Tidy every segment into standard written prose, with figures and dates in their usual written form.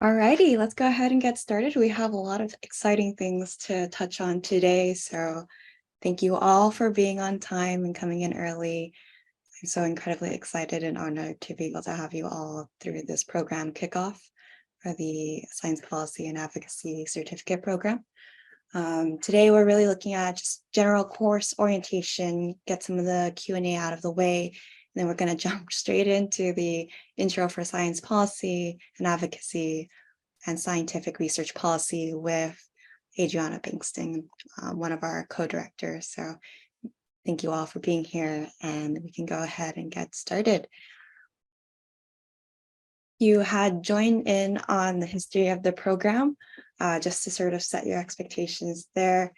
Alrighty, let's go ahead and get started. We have a lot of exciting things to touch on today, so thank you all for being on time and coming in early. I'm so incredibly excited and honored to be able to have you all through this program kickoff for the Science Policy and Advocacy Certificate Program. Today, we're really looking at just general course orientation, get some of the Q&A out of the way, and then we're going to jump straight into the intro for science policy and advocacy and scientific research policy with Adriana Pinkston, one of our co-directors. So thank you all for being here, and we can go ahead and get started. You had joined in on the history of the program, just to sort of set your expectations there.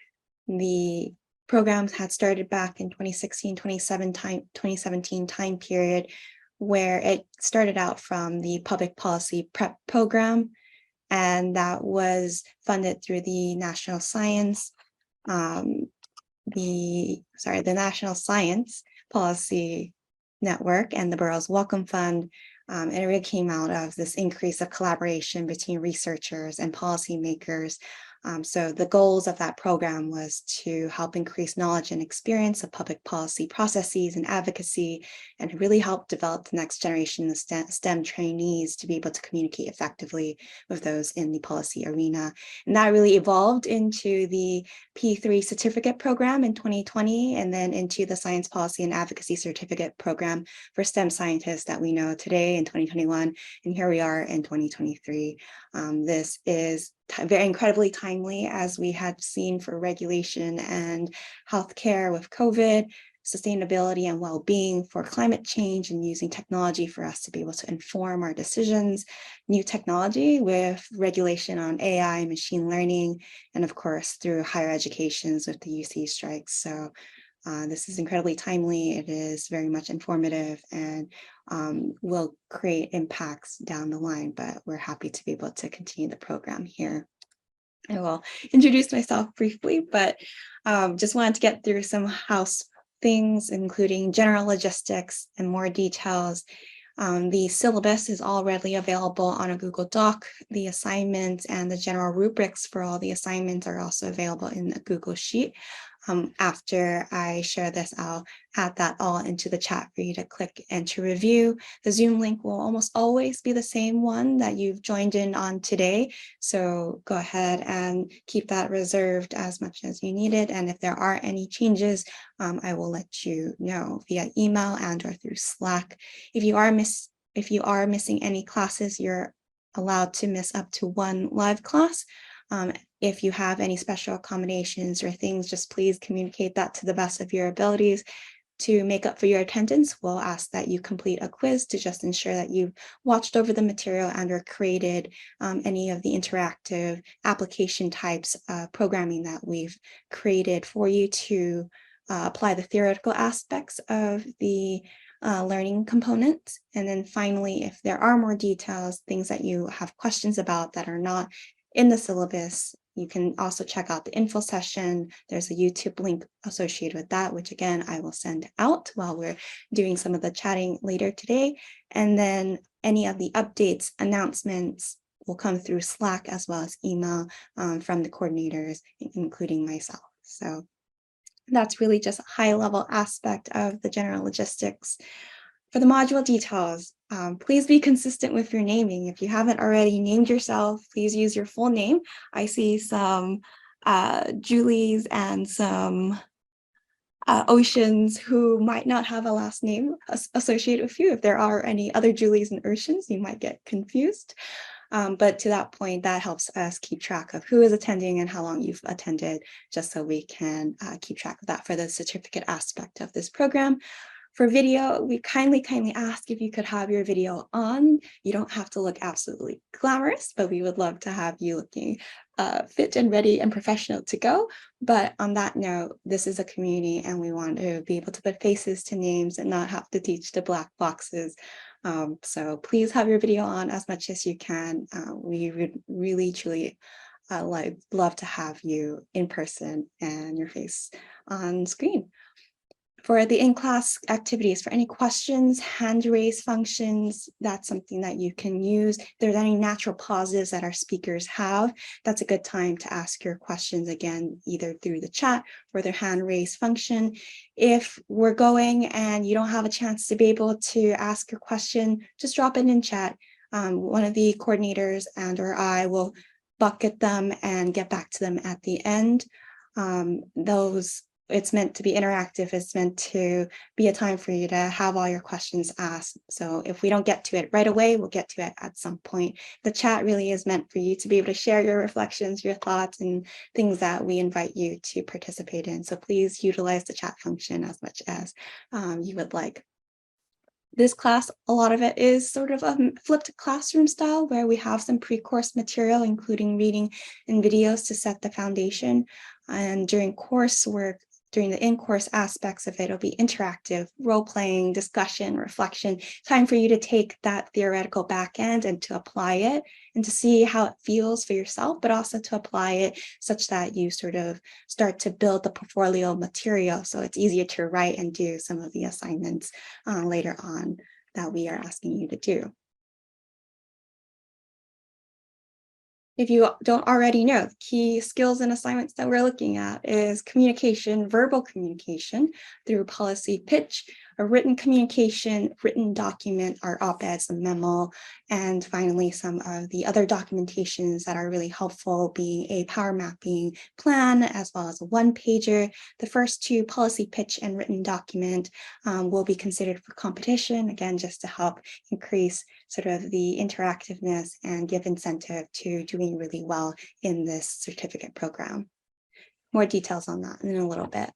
The programs had started back in 2017 time period, where it started out from the public policy prep program, and that was funded through the National Science, the National Science Policy Network and the Burroughs Wellcome Fund. And it really came out of this increase of collaboration between researchers and policymakers. So the goals of that program was to help increase knowledge and experience of public policy processes and advocacy, and really help develop the next generation of STEM trainees to be able to communicate effectively with those in the policy arena. And that really evolved into the P3 certificate program in 2020, and then into the Science Policy and Advocacy Certificate program for STEM scientists that we know today in 2021, and here we are in 2023. This is very incredibly timely, as we had seen for regulation and healthcare with COVID, sustainability and well-being for climate change, and using technology for us to be able to inform our decisions, new technology with regulation on AI, machine learning, and of course through higher educations with the UC strikes. So this is incredibly timely. It is very much informative, and will create impacts down the line, but we're happy to be able to continue the program here. I will introduce myself briefly, but just wanted to get through some house things, including general logistics and more details. The syllabus is all readily available on a Google Doc. The assignments and the general rubrics for all the assignments are also available in the Google Sheet. After I share this, I'll add that all into the chat for you to click and to review. The Zoom link will almost always be the same one that you've joined in on today. So go ahead and keep that reserved as much as you need it. And if there are any changes, I will let you know via email and or through Slack. If you are missing any classes, you're allowed to miss up to one live class. If you have any special accommodations or things, just please communicate that to the best of your abilities. To make up for your attendance, we'll ask that you complete a quiz to just ensure that you've watched over the material and or created any of the interactive application types programming that we've created for you to apply the theoretical aspects of the learning components. And then finally, if there are more details, things that you have questions about that are not in the syllabus, you can also check out the info session. There's a YouTube link associated with that, which again, I will send out while we're doing some of the chatting later today. And then any of the updates, announcements will come through Slack as well as email from the coordinators, including myself. So that's really just a high level aspect of the general logistics. For the module details, please be consistent with your naming. If you haven't already named yourself, please use your full name. I see some Julies and some Oceans who might not have a last name associated with you. If there are any other Julies and Oceans, you might get confused. But to that point, that helps us keep track of who is attending and how long you've attended, just so we can keep track of that for the certificate aspect of this program. For video, we kindly ask if you could have your video on. You don't have to look absolutely glamorous, but we would love to have you looking fit and ready and professional to go. But on that note, this is a community and we want to be able to put faces to names and not have to teach the black boxes. So please have your video on as much as you can. We would really, truly love to have you in person and your face on screen. For the in-class activities, for any questions, hand raise functions, that's something that you can use. If there's any natural pauses that our speakers have, that's a good time to ask your questions again, either through the chat or their hand raise function. If we're going and you don't have a chance to be able to ask your question, just drop it in chat. One of the coordinators and or I will bucket them and get back to them at the end. It's meant to be interactive. It's meant to be a time for you to have all your questions asked. So if we don't get to it right away, we'll get to it at some point. The chat really is meant for you to be able to share your reflections, your thoughts, and things that we invite you to participate in. So please utilize the chat function as much as you would like. This class, a lot of it is sort of a flipped classroom style where we have some pre-course material, including reading and videos to set the foundation. And during coursework, during the in-course aspects of it, it'll be interactive, role-playing, discussion, reflection, time for you to take that theoretical back end and to apply it and to see how it feels for yourself, but also to apply it such that you sort of start to build the portfolio material so it's easier to write and do some of the assignments later on that we are asking you to do. If you don't already know, the key skills and assignments that we're looking at is communication, verbal communication through policy pitch, a written communication, written document, our op-eds, a memo, and finally some of the other documentations that are really helpful being a power mapping plan as well as a one-pager. The first two, policy pitch and written document, will be considered for competition, again, just to help increase sort of the interactiveness and give incentive to doing really well in this certificate program. More details on that in a little bit.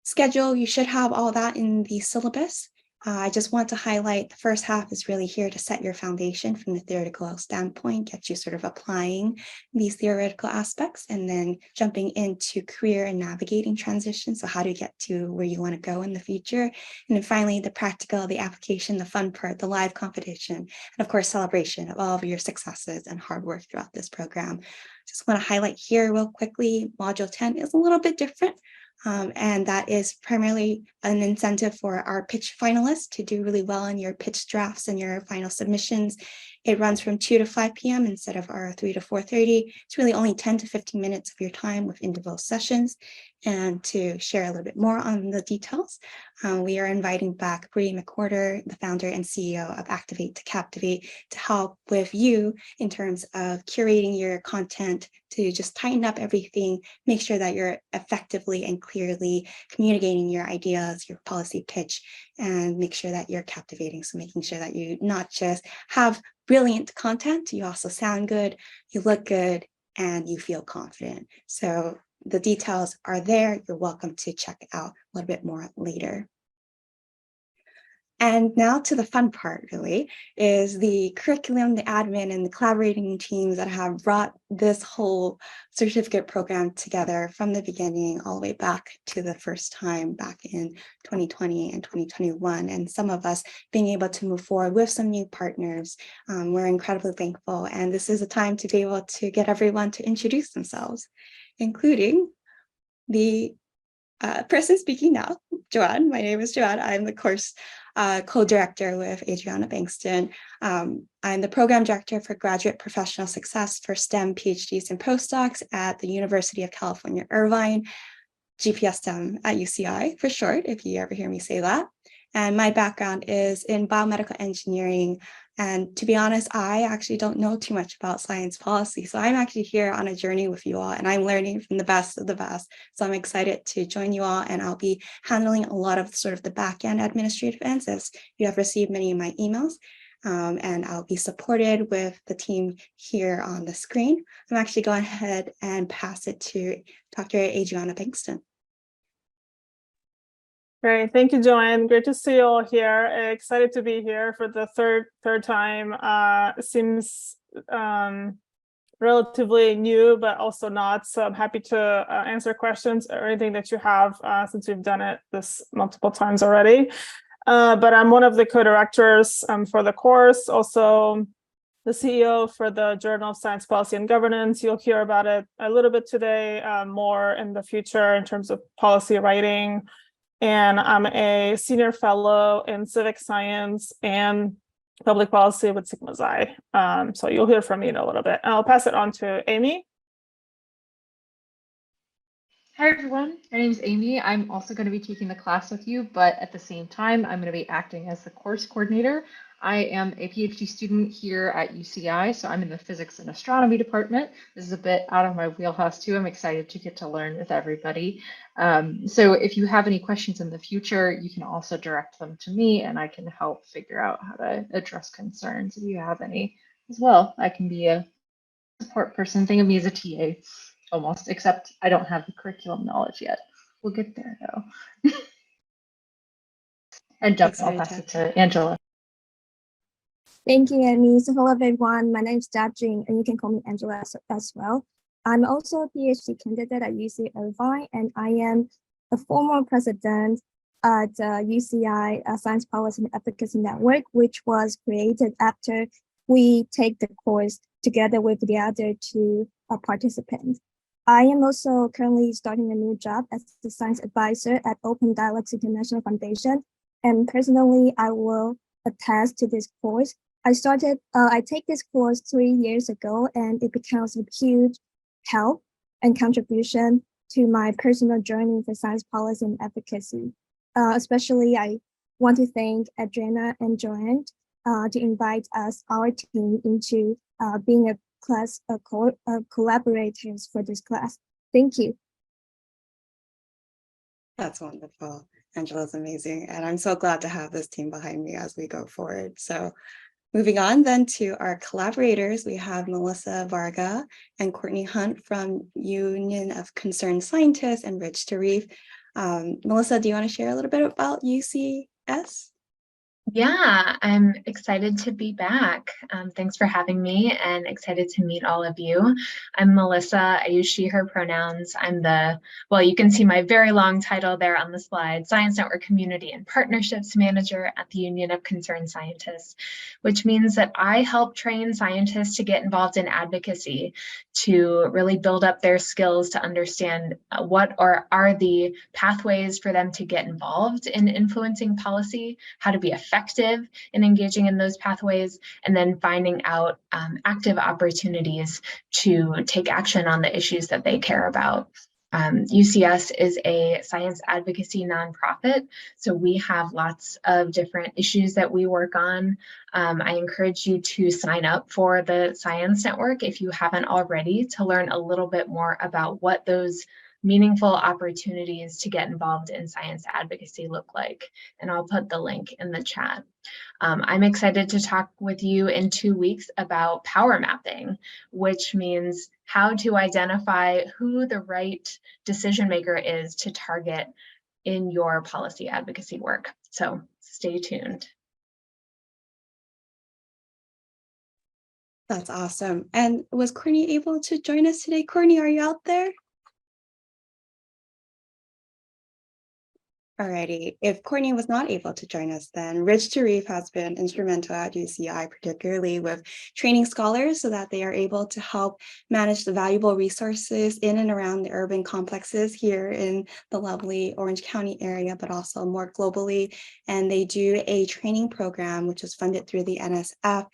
Schedule, you should have all that in the syllabus. I just want to highlight the first half is really here to set your foundation from the theoretical standpoint, get you sort of applying these theoretical aspects and then jumping into career and navigating transitions. So how to get to where you want to go in the future. And then finally, the practical, the application, the fun part, the live competition, and of course, celebration of all of your successes and hard work throughout this program. Just want to highlight here real quickly, Module 10 is a little bit different. And that is primarily an incentive for our pitch finalists to do really well in your pitch drafts and your final submissions. It runs from 2 to 5 p.m. instead of our 3 to 4:30. It's really only 10 to 15 minutes of your time with individual sessions. And to share a little bit more on the details, we are inviting back Bree McWhorter, the founder and CEO of Activate to Captivate, to help with you in terms of curating your content, to just tighten up everything, make sure that you're effectively and clearly communicating your ideas, your policy pitch, and make sure that you're captivating. So making sure that you not just have brilliant content, you also sound good, you look good, and you feel confident. So the details are there. You're welcome to check it out a little bit more later. And now to the fun part, really, is the curriculum, the admin, and the collaborating teams that have brought this whole certificate program together from the beginning all the way back to the first time back in 2020 and 2021. And some of us being able to move forward with some new partners. We're incredibly thankful. And this is a time to be able to get everyone to introduce themselves, including the person speaking now, Joanne. My name is Joanne. I'm the course co-director with Adriana Bankston. I'm the program director for graduate professional success for STEM PhDs and postdocs at the University of California, Irvine, GPS STEM at UCI for short, if you ever hear me say that. And my background is in biomedical engineering. And to be honest, I actually don't know too much about science policy. So I'm actually here on a journey with you all, and I'm learning from the best of the best. So I'm excited to join you all, and I'll be handling a lot of sort of the back end administrative ends, as you have received many of my emails. And I'll be supported with the team here on the screen. I'm actually going ahead and pass it to Dr. Adriana Bankston. Great, thank you, Joanne. Great to see you all here. Excited to be here for the third time. Seems relatively new, but also not. So I'm happy to answer questions or anything that you have since we've done it this multiple times already. But I'm one of the co-directors for the course. Also, the CEO for the Journal of Science Policy and Governance. You'll hear about it a little bit today, more in the future in terms of policy writing. And I'm a senior fellow in civic science and public policy with Sigma Xi. So you'll hear from me in a little bit. And I'll pass it on to Amy. Hi everyone, my name is Amy. I'm also going to be taking the class with you, but at the same time, I'm going to be acting as the course coordinator. I am a PhD student here at UCI, so I'm in the physics and astronomy department. This is a bit out of my wheelhouse too. I'm excited to get to learn with everybody. So if you have any questions in the future, you can also direct them to me and I can help figure out how to address concerns if you have any as well. I can be a support person. Think of me as a TA almost, except I don't have the curriculum knowledge yet. We'll get there though. And Doug, I'll pass it to Angela. Thank you, Amy. So hello everyone, my name is Jing, and you can call me Angela as well. I'm also a PhD candidate at UC Irvine, and I am a former president at UCI Science Policy and Advocacy Network, which was created after we take the course together with the other two participants. I am also currently starting a new job as the science advisor at Open Dialogues International Foundation. And personally, I will attest to this course. I take this course 3 years ago, and it becomes a huge help and contribution to my personal journey for science policy and advocacy. Especially, I want to thank Adriana and Joanne to invite our team into being a class collaborators for this class. Thank you. That's wonderful. Angela's amazing. And I'm so glad to have this team behind me as we go forward. So moving on then to our collaborators, we have Melissa Varga and Courtney Hunt from Union of Concerned Scientists and Rich Tarif. Melissa, do you want to share a little bit about UCS? Yeah, I'm excited to be back. Thanks for having me and excited to meet all of you. I'm Melissa. I use she, her pronouns. I'm well, you can see my very long title there on the slide, Science Network Community and Partnerships Manager at the Union of Concerned Scientists, which means that I help train scientists to get involved in advocacy, to really build up their skills to understand what are the pathways for them to get involved in influencing policy, how to be effective in engaging in those pathways, and then finding out active opportunities to take action on the issues that they care about. UCS is a science advocacy nonprofit, so we have lots of different issues that we work on. I encourage you to sign up for the Science Network if you haven't already, to learn a little bit more about what those meaningful opportunities to get involved in science advocacy look like. And I'll put the link in the chat. I'm excited to talk with you in 2 weeks about power mapping, which means how to identify who the right decision maker is to target in your policy advocacy work. So stay tuned. That's awesome. And was Courtney able to join us today? Courtney, are you out there? Alrighty, if Courtney was not able to join us, then Rich Tarif has been instrumental at UCI, particularly with training scholars so that they are able to help manage the valuable resources in and around the urban complexes here in the lovely Orange County area, but also more globally. And they do a training program, which is funded through the NSF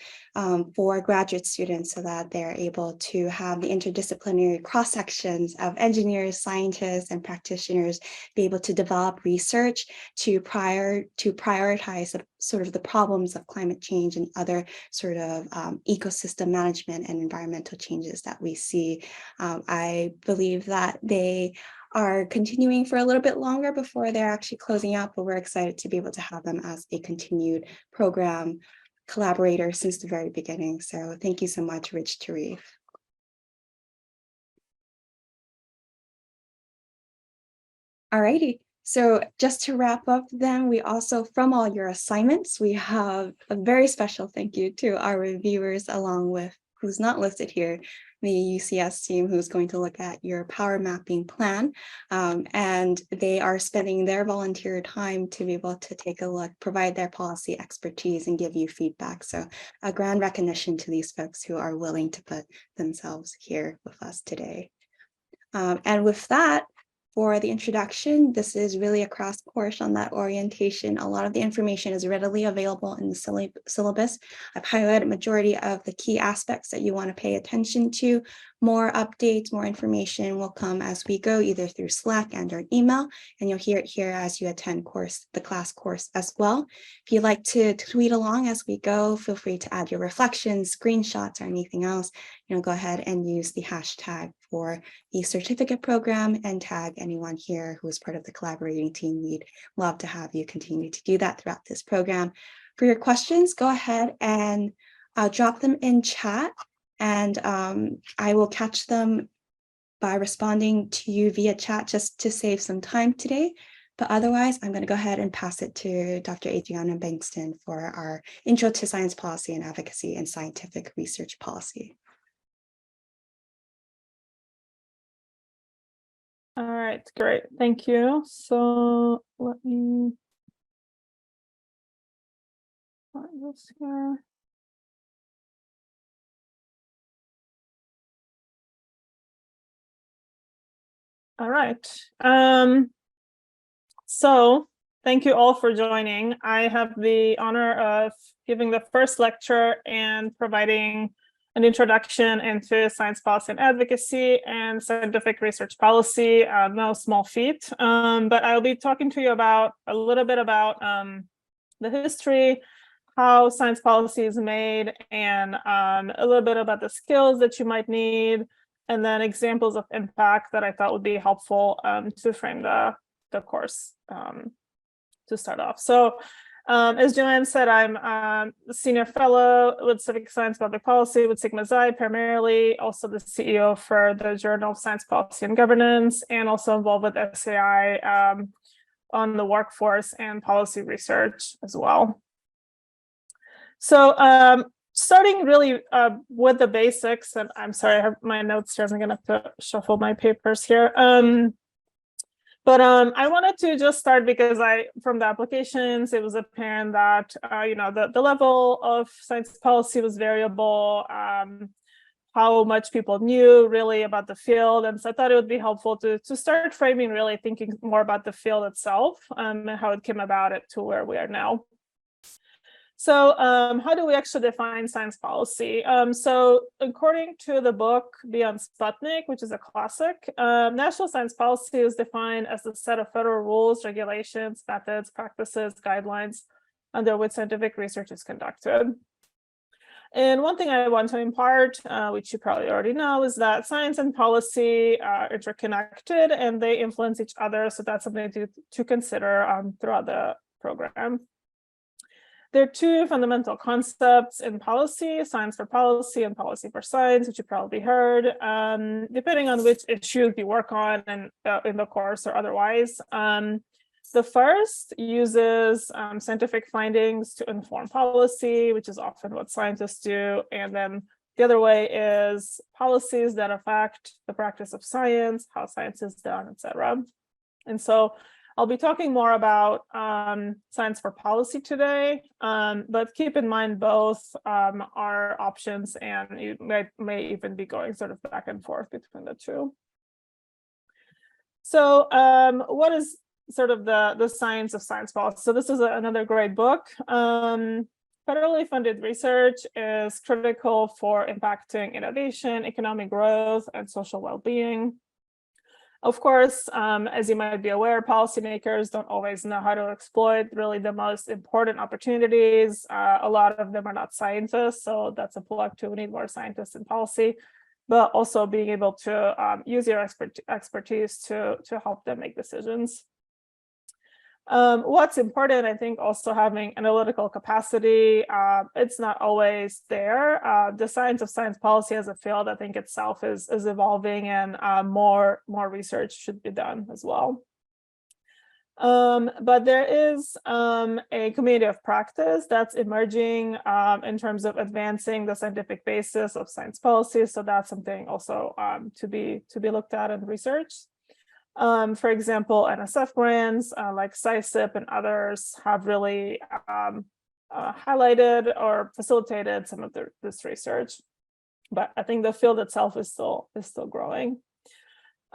for graduate students so that they're able to have the interdisciplinary cross-sections of engineers, scientists, and practitioners be able to develop research to prioritize sort of the problems of climate change and other sort of ecosystem management and environmental changes that we see. I believe that they are continuing for a little bit longer before they're actually closing out, but we're excited to be able to have them as a continued program collaborator since the very beginning. So thank you so much, Rich Tarif. Alrighty. So just to wrap up then, we also, from all your assignments, we have a very special thank you to our reviewers, along with who's not listed here, the UCS team who's going to look at your power mapping plan. And they are spending their volunteer time to be able to take a look, provide their policy expertise and give you feedback. So a grand recognition to these folks who are willing to put themselves here with us today. And with that, for the introduction, this is really a cross course on that orientation. A lot of the information is readily available in the syllabus. I've highlighted majority of the key aspects that you want to pay attention to. More updates, more information will come as we go, either through Slack and or email, and you'll hear it here as you attend the class course as well. If you'd like to tweet along as we go, feel free to add your reflections, screenshots, or anything else. Go ahead and use the hashtag for the certificate program and tag anyone here who is part of the collaborating team. We'd love to have you continue to do that throughout this program. For your questions, go ahead and drop them in chat, and I will catch them by responding to you via chat just to save some time today. But otherwise, I'm going to go ahead and pass it to Dr. Adriana Bankston for our Intro to Science Policy and Advocacy and Scientific Research Policy. All right, great. Thank you. So let me find this here. All right. So thank you all for joining. I have the honor of giving the first lecture and providing an introduction into science policy and advocacy and scientific research policy. No small feat, but I'll be talking to you about a little bit about the history, how science policy is made, and a little bit about the skills that you might need, and then examples of impact that I thought would be helpful to frame the course to start off. So as Joanne said, I'm a senior fellow with civic science public policy with Sigma Xi primarily, also the CEO for the Journal of Science Policy and Governance, and also involved with SAI on the workforce and policy research as well. So starting really with the basics, and I'm sorry, I have my notes here, I'm gonna have to shuffle my papers here. But I wanted to just start because from the applications, it was apparent that, the level of science policy was variable, how much people knew really about the field. And so I thought it would be helpful to start framing, really thinking more about the field itself and how it came about it to where we are now. So how do we actually define science policy? So according to the book Beyond Sputnik, which is a classic, national science policy is defined as a set of federal rules, regulations, methods, practices, guidelines under which scientific research is conducted. And one thing I want to impart, which you probably already know, is that science and policy are interconnected and they influence each other. So that's something to consider throughout the program. There are two fundamental concepts in policy: science for policy and policy for science, which you probably heard, depending on which issues you work on and in the course or otherwise. The first uses scientific findings to inform policy, which is often what scientists do. And then the other way is policies that affect the practice of science, how science is done, etc. And so I'll be talking more about science for policy today, but keep in mind both are options, and you may even be going sort of back and forth between the two. So what is sort of the science of science policy? So this is another great book. Federally funded research is critical for impacting innovation, economic growth, and social well-being. Of course, as you might be aware, policymakers don't always know how to exploit really the most important opportunities. A lot of them are not scientists, so that's a plug too. We need more scientists in policy, but also being able to use your expertise to help them make decisions. What's important, I think, also having analytical capacity. It's not always there. The science of science policy as a field, I think itself is evolving, and more research should be done as well. But there is a community of practice that's emerging in terms of advancing the scientific basis of science policy. So that's something also to be looked at and researched. For example, NSF grants like SciSip and others have really highlighted or facilitated some of this research. But I think the field itself is still growing.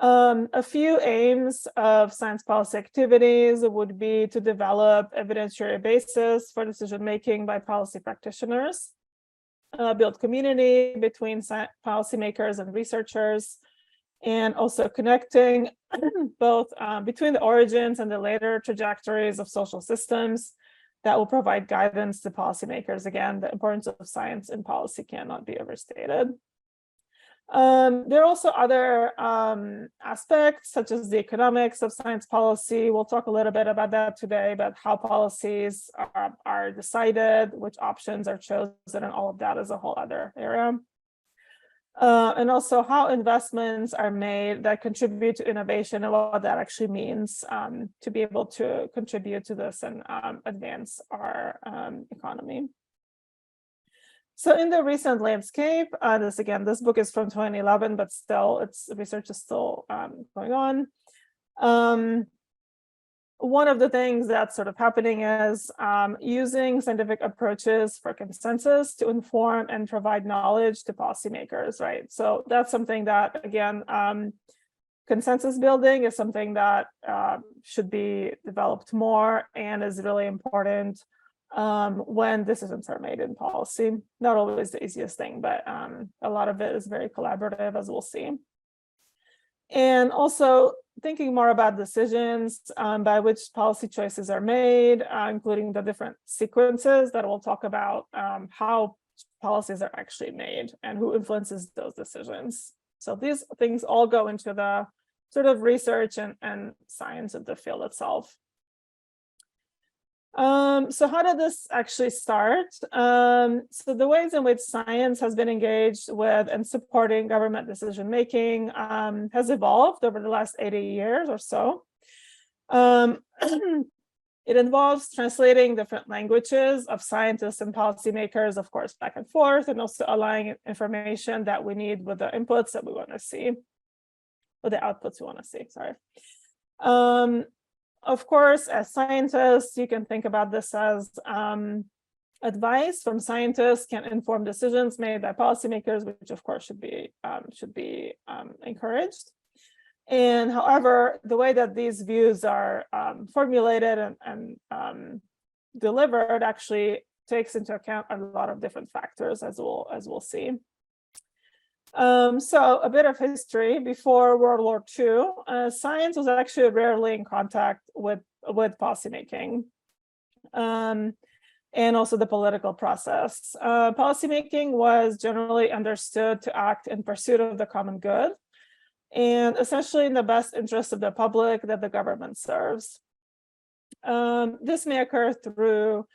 A few aims of science policy activities would be to develop evidentiary basis for decision-making by policy practitioners, build community between policymakers and researchers, and also connecting both between the origins and the later trajectories of social systems that will provide guidance to policymakers. Again, the importance of science in policy cannot be overstated. There are also other aspects, such as the economics of science policy. We'll talk a little bit about that today, about how policies are decided, which options are chosen, and all of that is a whole other area. And also how investments are made that contribute to innovation and what that actually means to be able to contribute to this and advance our economy. So in the recent landscape, this book is from 2011, but still research is still going on. One of the things that's sort of happening is using scientific approaches for consensus to inform and provide knowledge to policymakers, right? So that's something that, again, consensus building is something that should be developed more and is really important when decisions are made in policy. Not always the easiest thing, but a lot of it is very collaborative, as we'll see. And also thinking more about decisions by which policy choices are made, including the different sequences that we'll talk about, how policies are actually made and who influences those decisions. So these things all go into the sort of research and science of the field itself. So how did this actually start? So the ways in which science has been engaged with and supporting government decision-making has evolved over the last 80 years or so. It involves translating different languages of scientists and policymakers, of course, back and forth, and also aligning information that we need with the inputs that we want to see, or the outputs we want to see, sorry. Of course, as scientists, you can think about this as advice from scientists can inform decisions made by policymakers, which of course should be encouraged. And however, the way that these views are formulated and delivered actually takes into account a lot of different factors, as we'll see. So a bit of history. Before World War II, science was actually rarely in contact with policymaking and also the political process. Policymaking was generally understood to act in pursuit of the common good and essentially in the best interest of the public that the government serves. This may occur through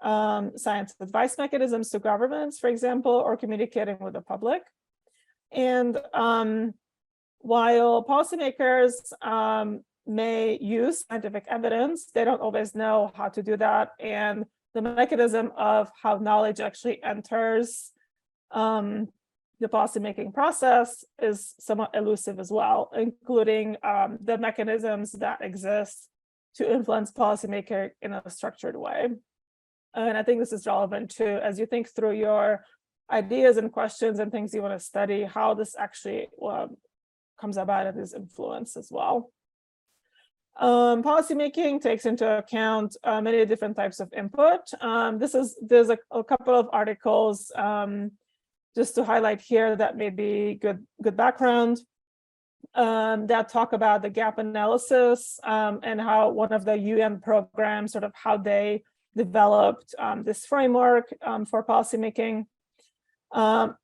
science advice mechanisms to governments, for example, or communicating with the public. And while policymakers may use scientific evidence, they don't always know how to do that. And the mechanism of how knowledge actually enters the policymaking process is somewhat elusive as well, including the mechanisms that exist to influence policymaker in a structured way. And I think this is relevant too, as you think through your ideas and questions and things you want to study, how this actually comes about and is influenced as well. Policymaking takes into account many different types of input. There's a couple of articles just to highlight here that may be good background that talk about the gap analysis and how one of the UN programs, sort of how they developed this framework for policymaking. But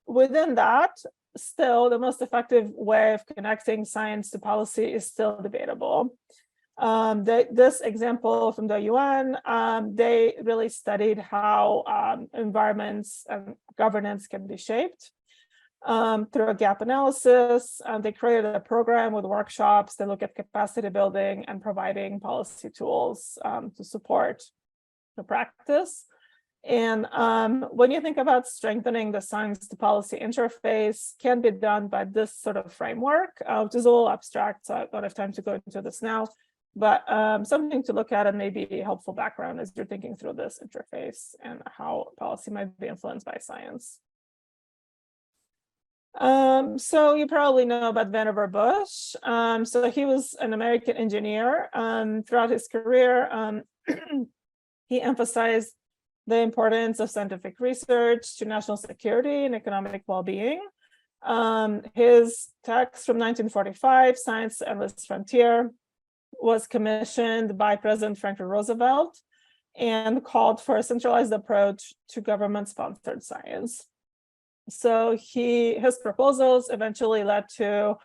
within that, still the most effective way of connecting science to policy is still debatable. This example from the UN, they really studied how environments and governance can be shaped. through a gap analysis. They created a program with workshops that look at capacity building and providing policy tools to support the practice. And when you think about strengthening the science to policy interface, can be done by this sort of framework, which is a little abstract, so I don't have time to go into this now, but something to look at and maybe a helpful background as you're thinking through this interface and how policy might be influenced by science. So you probably know about Vannevar Bush. So he was an American engineer. Throughout his career, he emphasized the importance of scientific research to national security and economic well-being. His text from 1945, Science: Endless Frontier, was commissioned by President Franklin Roosevelt and called for a centralized approach to government-sponsored science. So his proposals eventually led to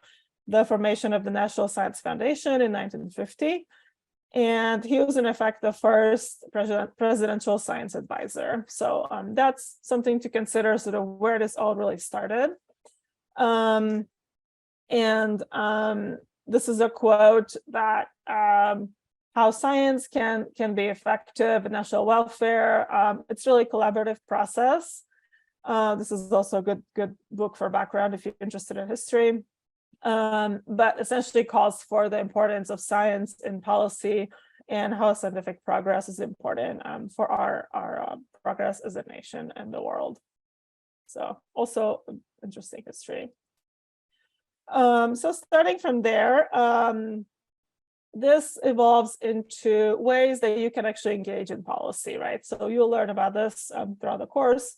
the formation of the National Science Foundation in 1950. And he was in effect the first presidential science advisor. So that's something to consider, sort of where this all really started. This is a quote that how science can be effective in national welfare. It's really a collaborative process. This is also a good book for background if you're interested in history. But essentially calls for the importance of science in policy and how scientific progress is important for our progress as a nation and the world. So also interesting history. So starting from there, this evolves into ways that you can actually engage in policy, right? So you'll learn about this throughout the course.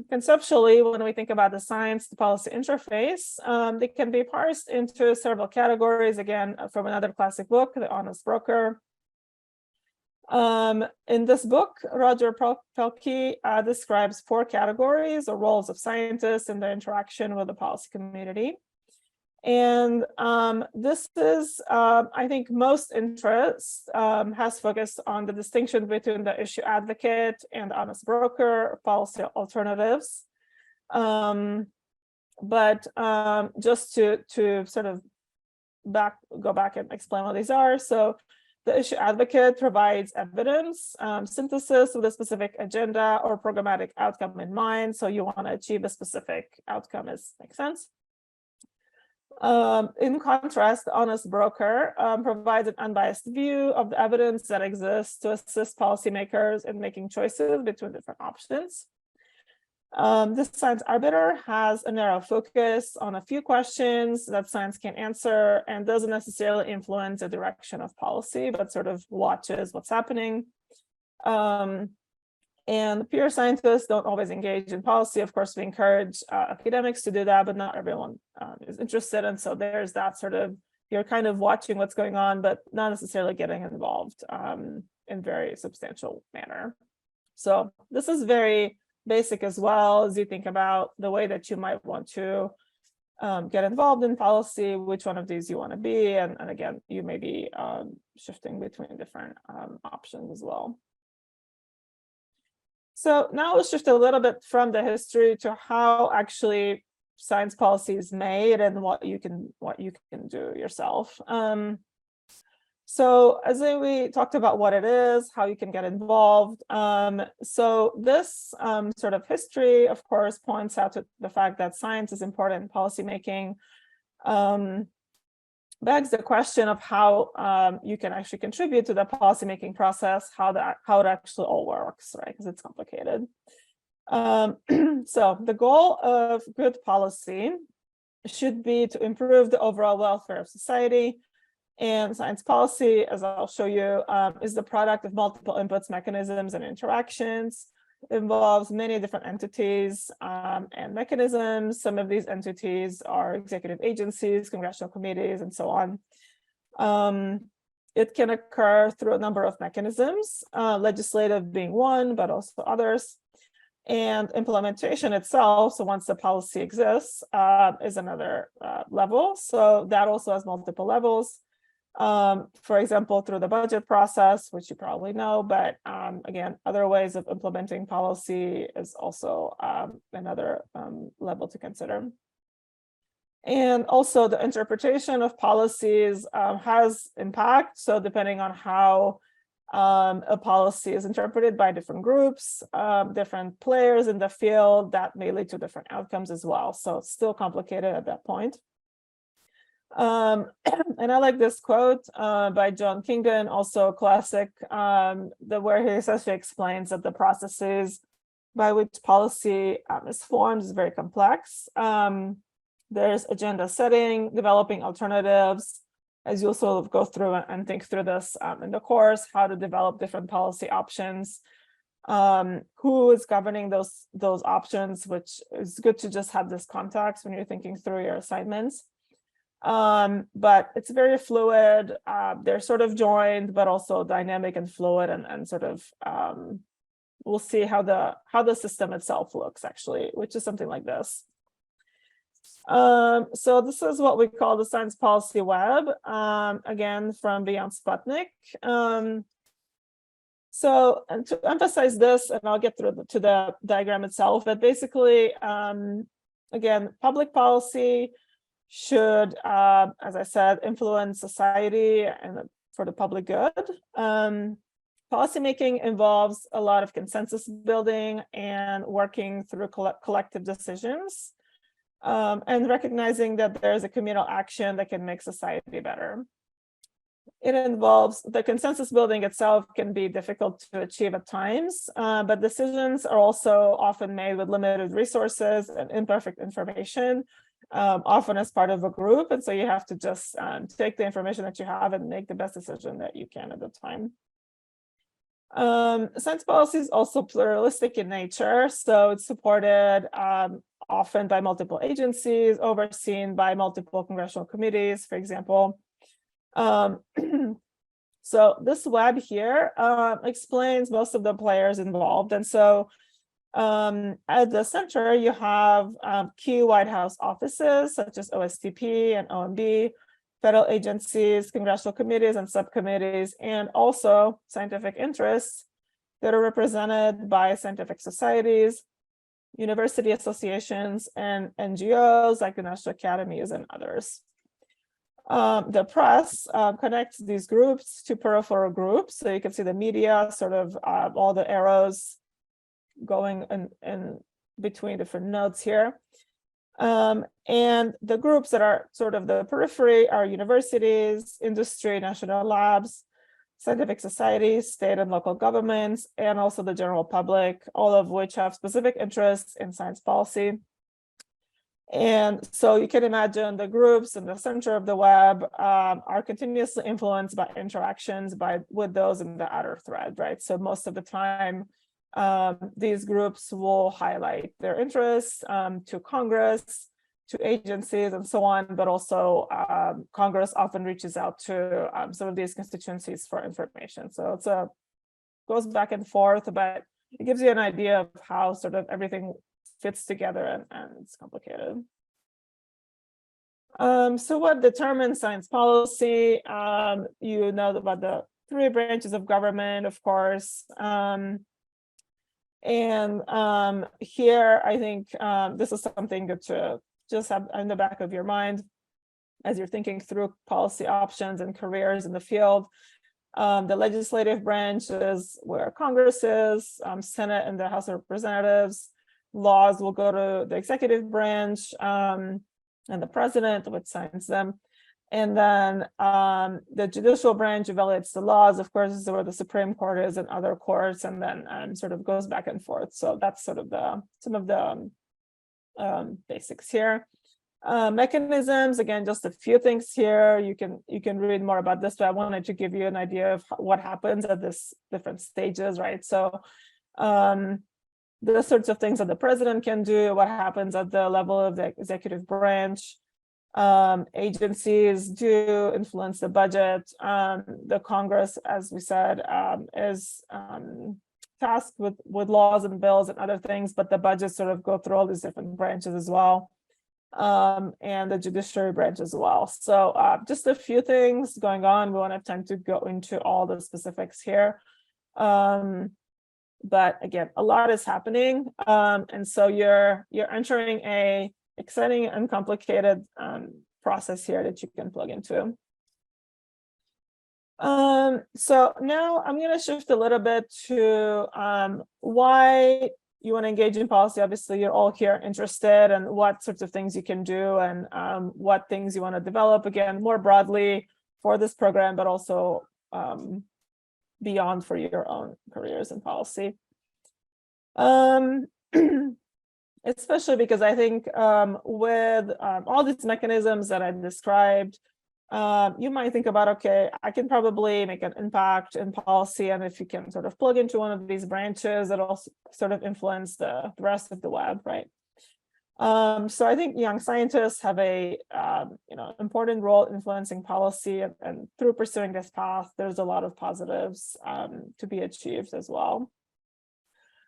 Conceptually, when we think about the science to policy interface, they can be parsed into several categories, again, from another classic book, The Honest Broker. In this book, Roger Pelkey describes 4 categories or roles of scientists in their interaction with the policy community. And this is, I think, most interest has focused on the distinction between the issue advocate and honest broker policy alternatives. But just to sort of go back and explain what these are. So the issue advocate provides evidence, synthesis with a specific agenda or programmatic outcome in mind. So you want to achieve a specific outcome, makes sense. In contrast, the honest broker provides an unbiased view of the evidence that exists to assist policymakers in making choices between different options. This science arbiter has a narrow focus on a few questions that science can answer and doesn't necessarily influence the direction of policy, but sort of watches what's happening. And pure scientists don't always engage in policy. Of course, we encourage academics to do that, but not everyone is interested. And so there's that sort of, you're kind of watching what's going on, but not necessarily getting involved in very substantial manner. So this is very basic as well as you think about the way that you might want to get involved in policy, which one of these you want to be. And again, you may be shifting between different options as well. So now let's shift a little bit from the history to how actually science policy is made and what you can do yourself. So as we talked about what it is, how you can get involved. So this sort of history, of course, points out to the fact that science is important in policymaking. Begs the question of how you can actually contribute to the policymaking process, how it actually all works, right? Because it's complicated. So the goal of good policy should be to improve the overall welfare of society. And science policy, as I'll show you, is the product of multiple inputs, mechanisms, and interactions. It involves many different entities and mechanisms. Some of these entities are executive agencies, congressional committees, and so on. It can occur through a number of mechanisms, legislative being one, but also others. And implementation itself, so once the policy exists, is another level. So that also has multiple levels. For example, through the budget process, which you probably know, but again, other ways of implementing policy is also another level to consider. And also the interpretation of policies has impact. So depending on how a policy is interpreted by different groups, different players in the field, that may lead to different outcomes as well. So it's still complicated at that point. And I like this quote by John Kingdon, also classic, where he essentially explains that the processes by which policy is formed is very complex. There's agenda setting, developing alternatives, as you'll sort of go through and think through this in the course, how to develop different policy options, who is governing those options, which is good to just have this context when you're thinking through your assignments. But it's very fluid. They're sort of joined, but also dynamic and fluid, and sort of we'll see how the system itself looks actually, which is something like this. So this is what we call the Science Policy Web, again, from Beyond Sputnik. So, and to emphasize this, and I'll get through to the diagram itself, but basically, again, public policy should, as I said, influence society and for the public good. Policymaking involves a lot of consensus building and working through collective decisions. And recognizing that there's a communal action that can make society better. It involves the consensus building itself can be difficult to achieve at times, but decisions are also often made with limited resources and imperfect information, often as part of a group. And so you have to just take the information that you have and make the best decision that you can at the time. Science policy is also pluralistic in nature, so it's supported often by multiple agencies, overseen by multiple congressional committees, for example. So this web here explains most of the players involved. And so at the center, you have key White House offices, such as OSTP and OMB, federal agencies, congressional committees and subcommittees, and also scientific interests that are represented by scientific societies, university associations, and NGOs like the National Academies and others. The press connects these groups to peripheral groups. So you can see the media, sort of all the arrows going in between different nodes here. And the groups that are sort of the periphery are universities, industry, national labs, scientific societies, state and local governments, and also the general public, all of which have specific interests in science policy. And so you can imagine the groups in the center of the web are continuously influenced by interactions with those in the outer thread, right? So most of the time, these groups will highlight their interests to Congress, to agencies, and so on, but also Congress often reaches out to some of these constituencies for information. So it's goes back and forth, but it gives you an idea of how sort of everything fits together, and it's complicated. So what determines science policy? You know about the 3 branches of government, of course. And here, I think this is something good to just have in the back of your mind as you're thinking through policy options and careers in the field. The legislative branch is where Congress is, Senate and the House of Representatives. Laws will go to the executive branch and the president, which signs them. And then the judicial branch evaluates the laws. Of course, this is where the Supreme Court is and other courts, and then sort of goes back and forth. So that's sort of some of the basics here. Mechanisms, again, just a few things here. You can read more about this, but I wanted to give you an idea of what happens at this different stages, right? So the sorts of things that the president can do, what happens at the level of the executive branch. Agencies do influence the budget. The Congress, as we said, is tasked with laws and bills and other things, but the budgets sort of go through all these different branches as well. and the judiciary branch as well. So just a few things going on. We won't have time to go into all the specifics here. But again, a lot is happening. And so you're entering a exciting and complicated process here that you can plug into. So now I'm going to shift a little bit to why you want to engage in policy. Obviously, you're all here interested in what sorts of things you can do and what things you want to develop, again, more broadly for this program, but also beyond for your own careers in policy. Especially because I think with all these mechanisms that I described, you might think about, okay, I can probably make an impact in policy, and if you can sort of plug into one of these branches, it'll also sort of influence the rest of the web, right? So I think young scientists have a important role influencing policy, and through pursuing this path, there's a lot of positives to be achieved as well.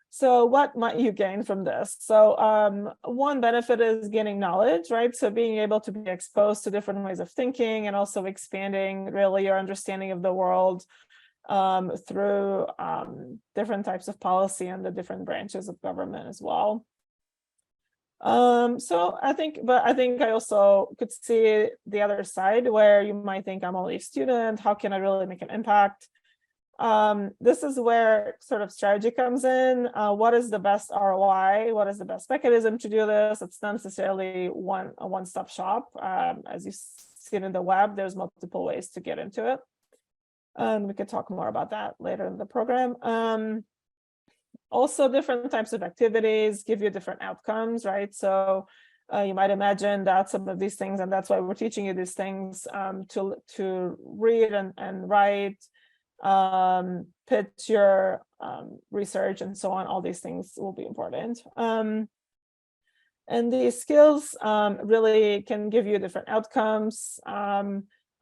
So what might you gain from this? So one benefit is gaining knowledge, right? So being able to be exposed to different ways of thinking and also expanding really your understanding of the world through different types of policy and the different branches of government as well. So I think I also could see the other side where you might think, I'm only a student, how can I really make an impact? This is where sort of strategy comes in. What is the best ROI? What is the best mechanism to do this? It's not necessarily a one-stop shop. As you see in the web, there's multiple ways to get into it. We could talk more about that later in the program. Also, different types of activities give you different outcomes, right? So you might imagine that some of these things, and that's why we're teaching you these things, to read and write, pitch your research and so on. All these things will be important. And these skills really can give you different outcomes.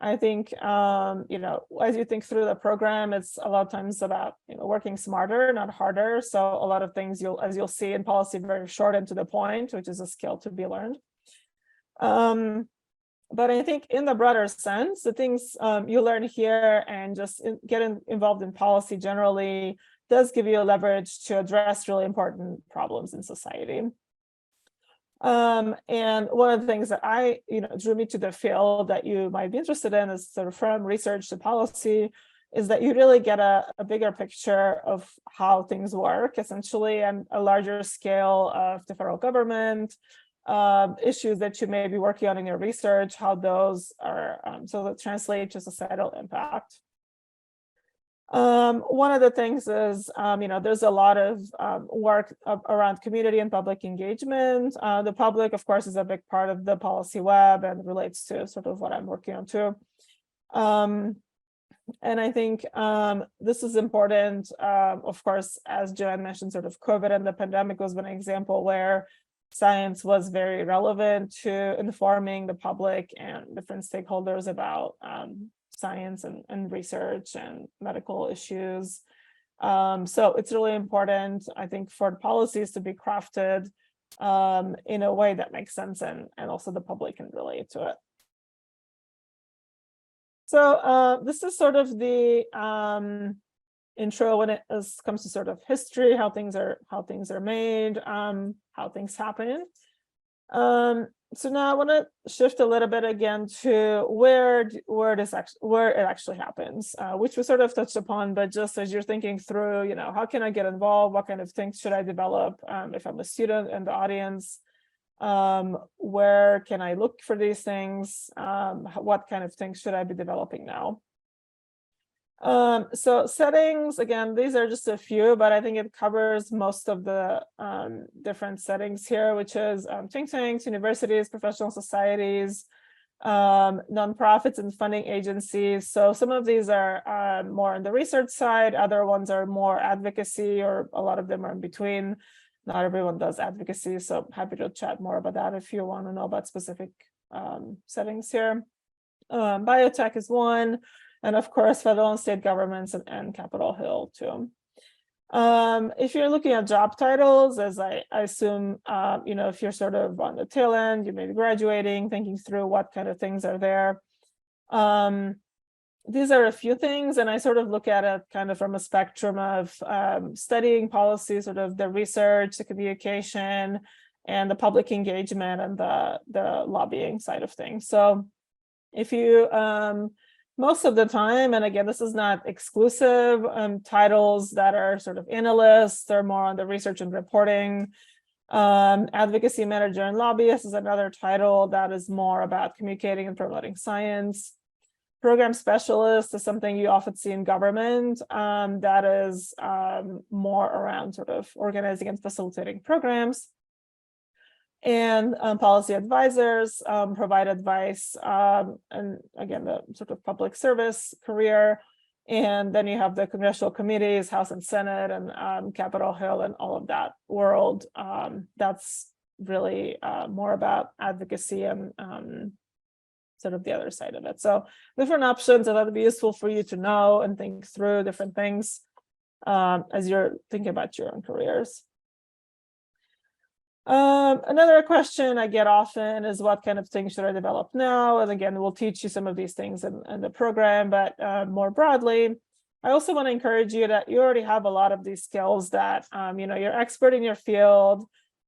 I think, as you think through the program, it's a lot of times about, working smarter, not harder. So a lot of things as you'll see in policy, very short and to the point, which is a skill to be learned. But I think in the broader sense, the things you learn here and just getting involved in policy generally does give you a leverage to address really important problems in society. And one of the things that drew me to the field that you might be interested in is sort of from research to policy, is that you really get a bigger picture of how things work, essentially, and a larger scale of the federal government, issues that you may be working on in your research, how those are so that translate to societal impact. One of the things is, there's a lot of work around community and public engagement. The public, of course, is a big part of the policy web and relates to sort of what I'm working on too. And I think this is important. Of course, as Joanne mentioned, sort of COVID and the pandemic was one example where science was very relevant to informing the public and different stakeholders about science and research and medical issues. So it's really important, I think, for policies to be crafted in a way that makes sense and also the public can relate to it. So this is sort of the intro when it comes to sort of history, how things are made, how things happen. So now I want to shift a little bit again to where it actually happens, which we sort of touched upon, but just as you're thinking through, how can I get involved? What kind of things should I develop if I'm a student in the audience? Where can I look for these things? What kind of things should I be developing now? So settings, again, these are just a few, but I think it covers most of the different settings here, which is think tanks, universities, professional societies, nonprofits and funding agencies. So some of these are more on the research side, other ones are more advocacy, or a lot of them are in between. Not everyone does advocacy, so happy to chat more about that if you want to know about specific settings here. Biotech is one. And of course, federal and state governments and Capitol Hill too. If you're looking at job titles, as I assume, if you're sort of on the tail end, you may be graduating, thinking through what kind of things are there. These are a few things, and I sort of look at it kind of from a spectrum of studying policy, sort of the research, the communication, and the public engagement and the lobbying side of things. So if you most of the time, and again, this is not exclusive, titles that are sort of analysts, they're more on the research and reporting. Advocacy manager and lobbyist is another title that is more about communicating and promoting science. Program specialist is something you often see in government, that is more around sort of organizing and facilitating programs. And policy advisors provide advice, and again, the sort of public service career. And then you have the congressional committees, House and Senate, and Capitol Hill, and all of that world. That's really more about advocacy and sort of the other side of it. So different options, and that would be useful for you to know and think through different things as you're thinking about your own careers. Another question I get often is, what kind of things should I develop now? And again, we'll teach you some of these things in the program, but more broadly, I also want to encourage you that you already have a lot of these skills that, you're expert in your field.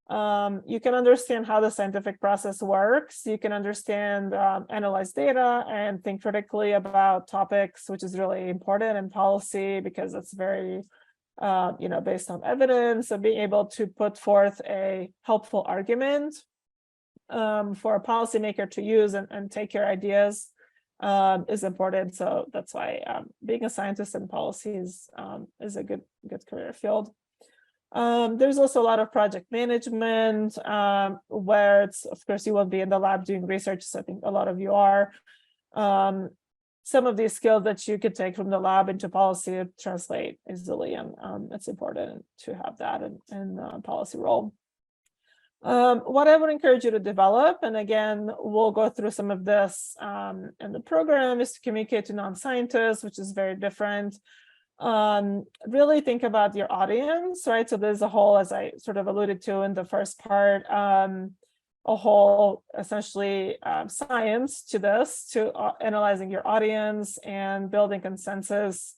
You can understand how the scientific process works. You can understand, analyze data and think critically about topics, which is really important in policy because it's very based on evidence. So being able to put forth a helpful argument for a policymaker to use and take your ideas is important. So that's why being a scientist in policy is a good career field. There's also a lot of project management where it's, of course, you won't be in the lab doing research. So I think a lot of you are. Some of these skills that you could take from the lab into policy translate easily, and it's important to have that in a policy role. What I would encourage you to develop, and again, we'll go through some of this in the program, is to communicate to non-scientists, which is very different. Really think about your audience, right? So there's a whole, as I sort of alluded to in the first part, a whole essentially science to this, to analyzing your audience and building consensus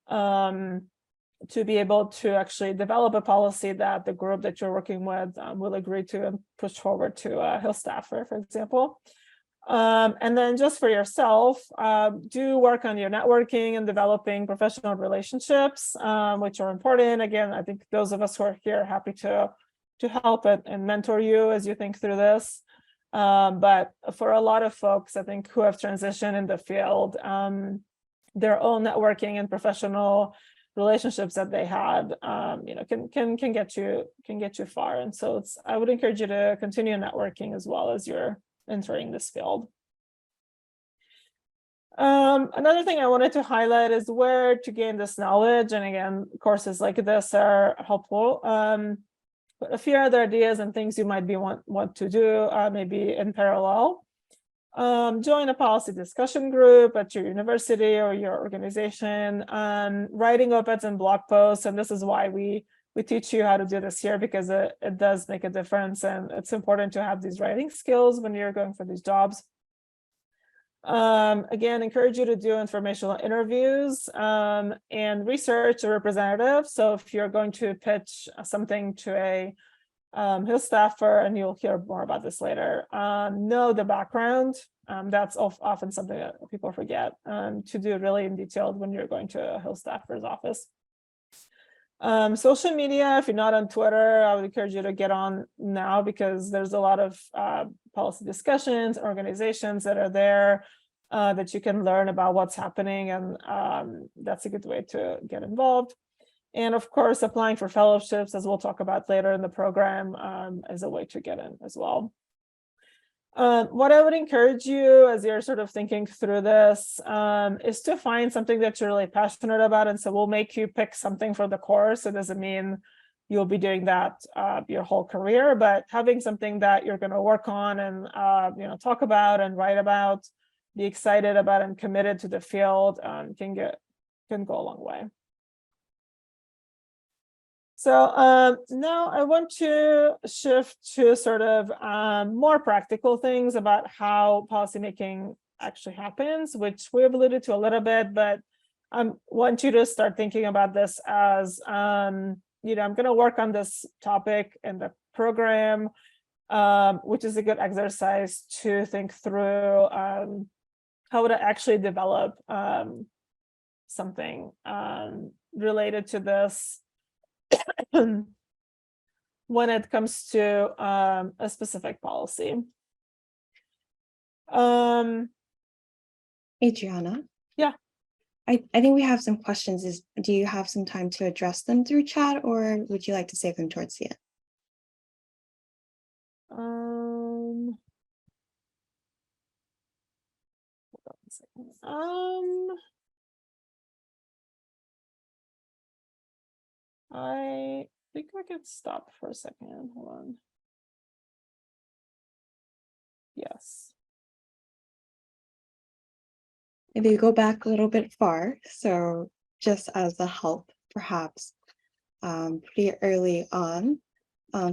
to be able to actually develop a policy that the group that you're working with will agree to and push forward to a Hill staffer, for example. And then just for yourself, do work on your networking and developing professional relationships, which are important. Again, I think those of us who are here are happy to help and mentor you as you think through this. But for a lot of folks, I think, who have transitioned in the field, their own networking and professional relationships that they had, can get you far. And so I would encourage you to continue networking as well as you're entering this field. Another thing I wanted to highlight is where to gain this knowledge. And again, courses like this are helpful. But a few other ideas and things you might want to do, maybe in parallel. Join a policy discussion group at your university or your organization. Writing op-eds and blog posts, and this is why we teach you how to do this here, because it does make a difference, and it's important to have these writing skills when you're going for these jobs. Again, encourage you to do informational interviews and research a representative. So if you're going to pitch something to a Hill staffer, and you'll hear more about this later, know the background. That's often something that people forget to do really in detail when you're going to a Hill staffer's office. Social media, if you're not on Twitter, I would encourage you to get on now, because there's a lot of policy discussions, organizations that are there that you can learn about what's happening, and that's a good way to get involved. And of course, applying for fellowships, as we'll talk about later in the program, is a way to get in as well. What I would encourage you as you're sort of thinking through this is to find something that you're really passionate about. And so we'll make you pick something for the course. It doesn't mean you'll be doing that your whole career, but having something that you're going to work on and talk about and write about, be excited about and committed to the field can go a long way. So now I want to shift to sort of more practical things about how policymaking actually happens, which we've alluded to a little bit, but I want you to start thinking about this as, I'm going to work on this topic in the program, which is a good exercise to think through how to actually develop something related to this when it comes to a specific policy. Adriana? Yeah. I think we have some questions. Do you have some time to address them through chat, or would you like to save them towards the end? Hold on a second. I think I could stop for a second. Hold on. Yes. Maybe go back a little bit far. So just as a help, perhaps pretty early on,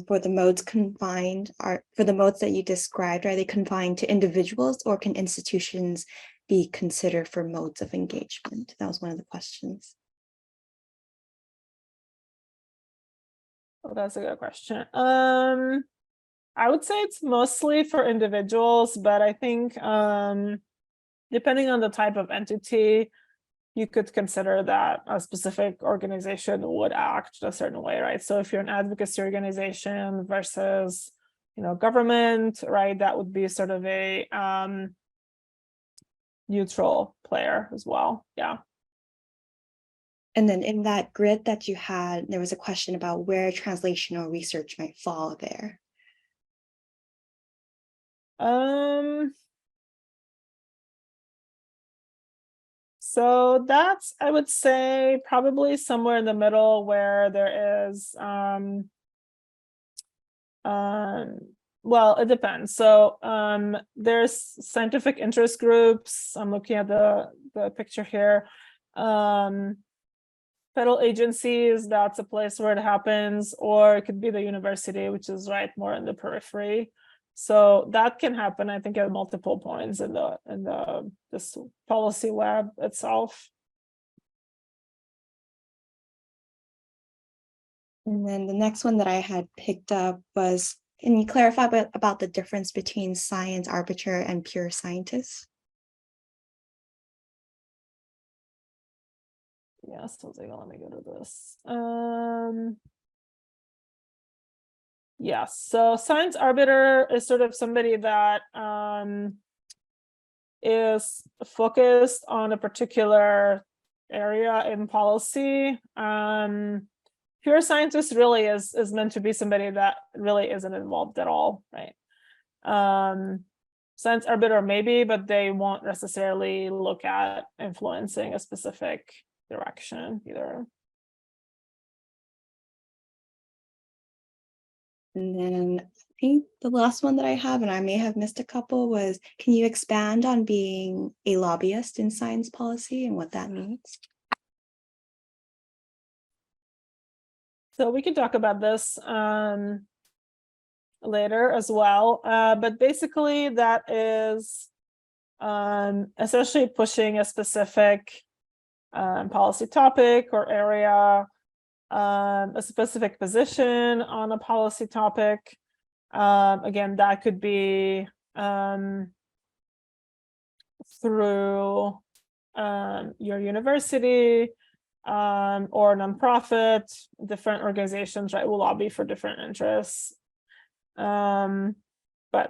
for the modes for the modes that you described, are they confined to individuals, or can institutions be considered for modes of engagement? That was one of the questions. Oh, that's a good question. I would say it's mostly for individuals, but I think depending on the type of entity, you could consider that a specific organization would act a certain way, right? So if you're an advocacy organization versus, government, right, that would be sort of a neutral player as well. Yeah. And then in that grid that you had, there was a question about where translational research might fall there. So that's, I would say, probably somewhere in the middle, where there is well, it depends. So there's scientific interest groups. I'm looking at the picture here. Federal agencies, that's a place where it happens, or it could be the university, which is right more in the periphery. So that can happen, I think, at multiple points in this policy web itself. And then the next one that I had picked up was, can you clarify about the difference between science arbiter and pure scientist? Yes, let me go to this. Yes, so science arbiter is sort of somebody that is focused on a particular area in policy. Pure scientist really is meant to be somebody that really isn't involved at all, right? Science arbiter maybe, but they won't necessarily look at influencing a specific direction either. And then I think the last one that I have, and I may have missed a couple, was, can you expand on being a lobbyist in science policy and what that means? So we can talk about this later as well, but basically that is essentially pushing a specific policy topic or area, a specific position on a policy topic. Again, that could be through your university or nonprofit. Different organizations, right, will lobby for different interests. But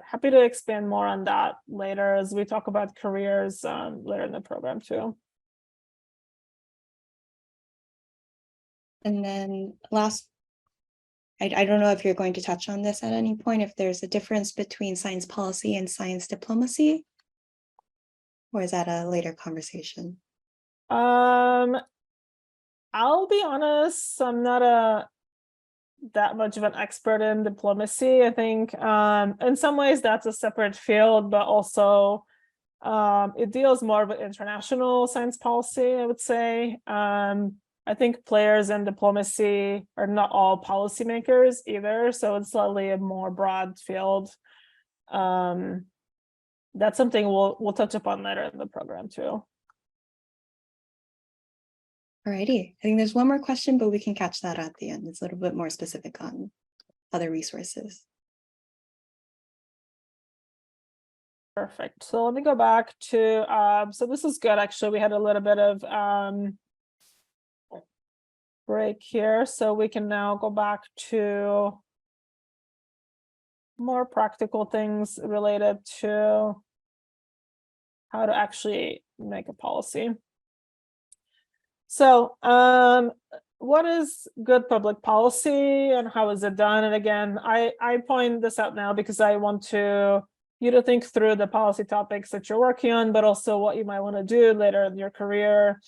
happy to expand more on that later as we talk about careers later in the program too. And then last, I don't know if you're going to touch on this at any point, if there's a difference between science policy and science diplomacy, or is that a later conversation? I'll be honest, I'm not that much of an expert in diplomacy. I think in some ways that's a separate field, but also it deals more with international science policy, I would say. I think players in diplomacy are not all policymakers either, so it's slightly a more broad field. That's something we'll touch upon later in the program too. Alrighty, I think there's one more question, but we can catch that at the end. It's a little bit more specific on other resources. Perfect. So let me go back to, so this is good. Actually, we had a little bit of break here. So we can now go back to more practical things related to how to actually make a policy. So what is good public policy and how is it done? And again, I point this out now because I want you to think through the policy topics that you're working on, but also what you might want to do later in your career.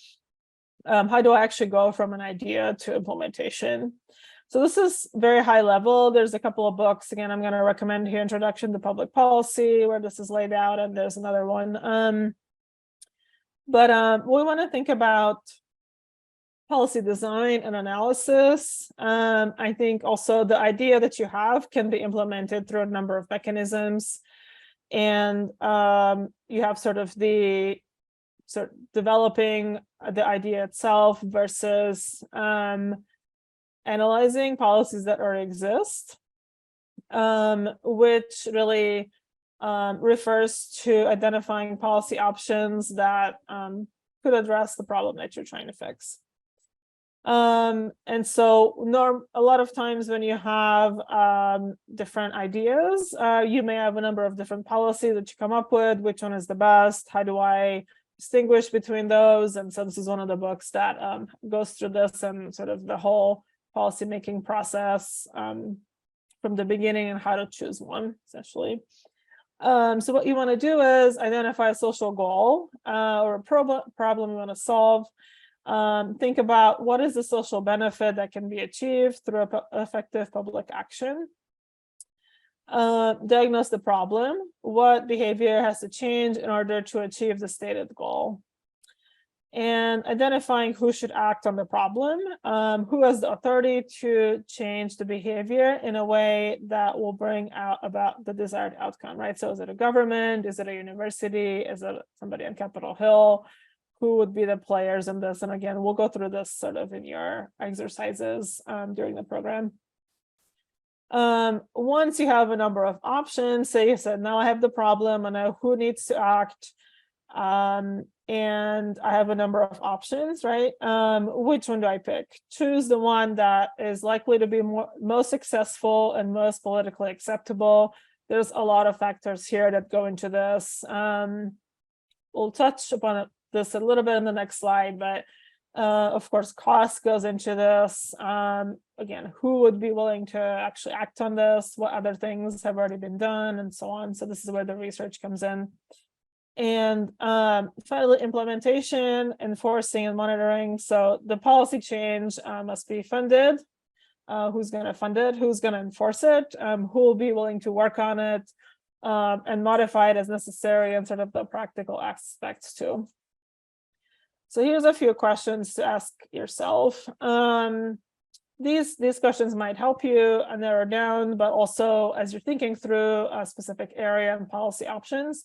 How do I actually go from an idea to implementation? So this is very high level. There's a couple of books. Again, I'm going to recommend here, Introduction to Public Policy, where this is laid out, and there's another one. But we want to think about policy design and analysis. I think also the idea that you have can be implemented through a number of mechanisms. And you have sort of developing the idea itself versus analyzing policies that already exist, which really refers to identifying policy options that could address the problem that you're trying to fix. And so a lot of times when you have different ideas, you may have a number of different policies that you come up with. Which one is the best? How do I distinguish between those? And so this is one of the books that goes through this and sort of the whole policy making process from the beginning and how to choose one, essentially. So what you want to do is identify a social goal or a problem you want to solve. Think about what is the social benefit that can be achieved through effective public action. Diagnose the problem. What behavior has to change in order to achieve the stated goal? And identifying who should act on the problem, who has the authority to change the behavior in a way that will bring about the desired outcome, right? So is it a government? Is it a university? Is it somebody on Capitol Hill? Who would be the players in this? And again, we'll go through this sort of in your exercises during the program. Once you have a number of options, say you said, now I have the problem, I know who needs to act, and I have a number of options, right? Which one do I pick? Choose the one that is likely to be most successful and most politically acceptable. There's a lot of factors here that go into this. We'll touch upon this a little bit in the next slide, but of course, cost goes into this. Again, who would be willing to actually act on this? What other things have already been done, and so on. So this is where the research comes in. And finally, implementation, enforcing, and monitoring. So the policy change must be funded. Who's going to fund it? Who's going to enforce it? Who will be willing to work on it and modify it as necessary, and sort of the practical aspects too. So here's a few questions to ask yourself. These questions might help you narrow down, but also as you're thinking through a specific area and policy options.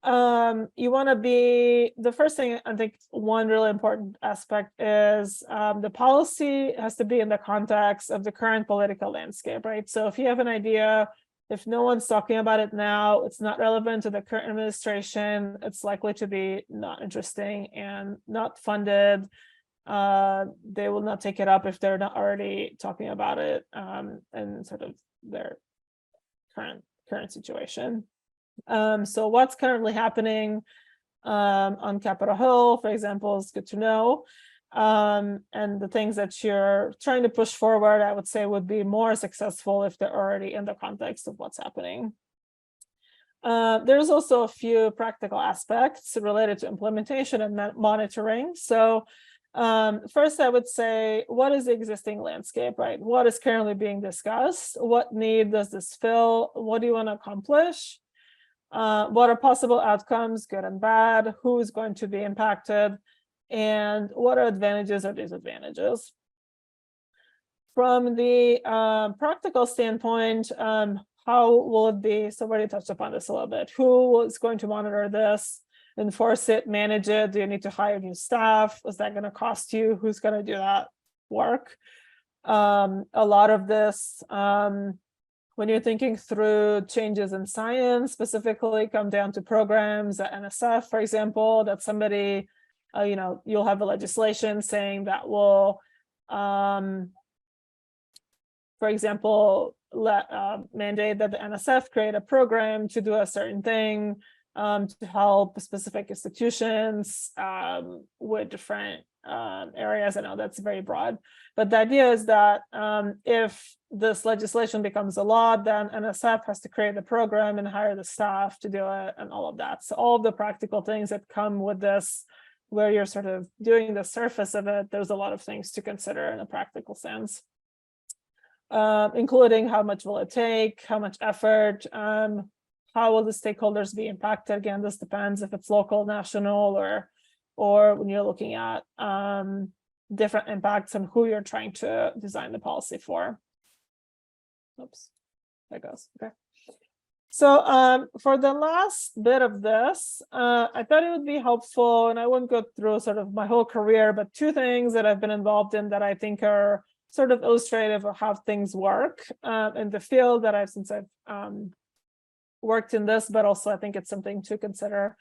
You want to be, the first thing, I think one really important aspect is the policy has to be in the context of the current political landscape, right? So if you have an idea, if no one's talking about it now, it's not relevant to the current administration, it's likely to be not interesting and not funded. They will not take it up if they're not already talking about it and sort of their current situation. So what's currently happening on Capitol Hill, for example, is good to know. And the things that you're trying to push forward, I would say, would be more successful if they're already in the context of what's happening. There's also a few practical aspects related to implementation and monitoring. So first, I would say, what is the existing landscape, right? What is currently being discussed? What need does this fill? What do you want to accomplish? What are possible outcomes, good and bad? Who is going to be impacted? and what are advantages or disadvantages. From the practical standpoint, how will it be? So we already touched upon this a little bit. Who is going to monitor this, enforce it, manage it? Do you need to hire new staff? Is that going to cost you? Who's going to do that work? A lot of this, when you're thinking through changes in science, specifically come down to programs at NSF, for example, that somebody, you'll have a legislation saying that will, for example, mandate that the NSF create a program to do a certain thing to help specific institutions with different areas. I know that's very broad, but the idea is that if this legislation becomes a law, then NSF has to create the program and hire the staff to do it and all of that. So all of the practical things that come with this, where you're sort of doing the surface of it, there's a lot of things to consider in a practical sense. Including how much will it take, how much effort, how will the stakeholders be impacted? Again, this depends if it's local, national, or when you're looking at different impacts and who you're trying to design the policy for. Oops, there goes. Okay. So for the last bit of this, I thought it would be helpful, and I won't go through sort of my whole career, but two things that I've been involved in that I think are sort of illustrative of how things work in the field that since I've worked in this, but also I think it's something to consider.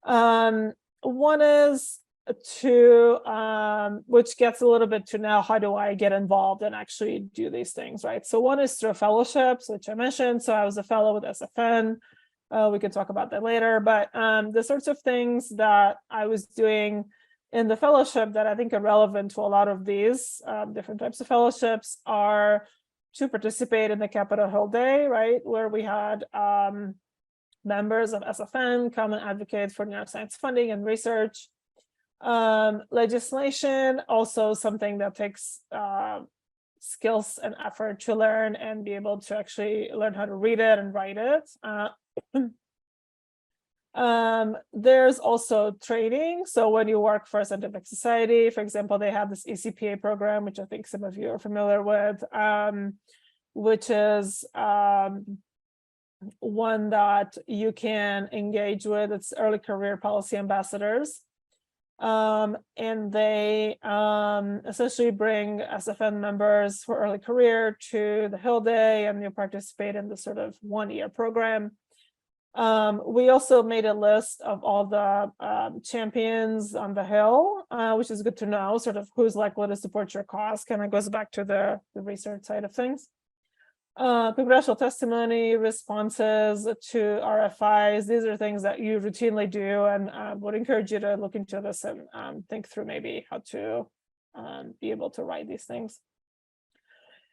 One is which gets a little bit to now, how do I get involved and actually do these things, right? So one is through fellowships, which I mentioned. So I was a fellow with SFN. We could talk about that later, but the sorts of things that I was doing in the fellowship that I think are relevant to a lot of these different types of fellowships are to participate in the Capitol Hill Day, right, where we had members of SFN come and advocate for neuroscience funding and research. Legislation, also something that takes skills and effort to learn and be able to actually learn how to read it and write it. There's also training. So when you work for a scientific society, for example, they have this ECPA program, which I think some of you are familiar with, which is one that you can engage with. It's early career policy ambassadors. And they essentially bring SFN members for early career to the Hill Day, and you participate in the sort of 1-year program. We also made a list of all the champions on the Hill, which is good to know, sort of who's likely to support your cause. Kind of goes back to the research side of things. Congressional testimony, responses to RFIs, these are things that you routinely do, and would encourage you to look into this and think through maybe how to be able to write these things.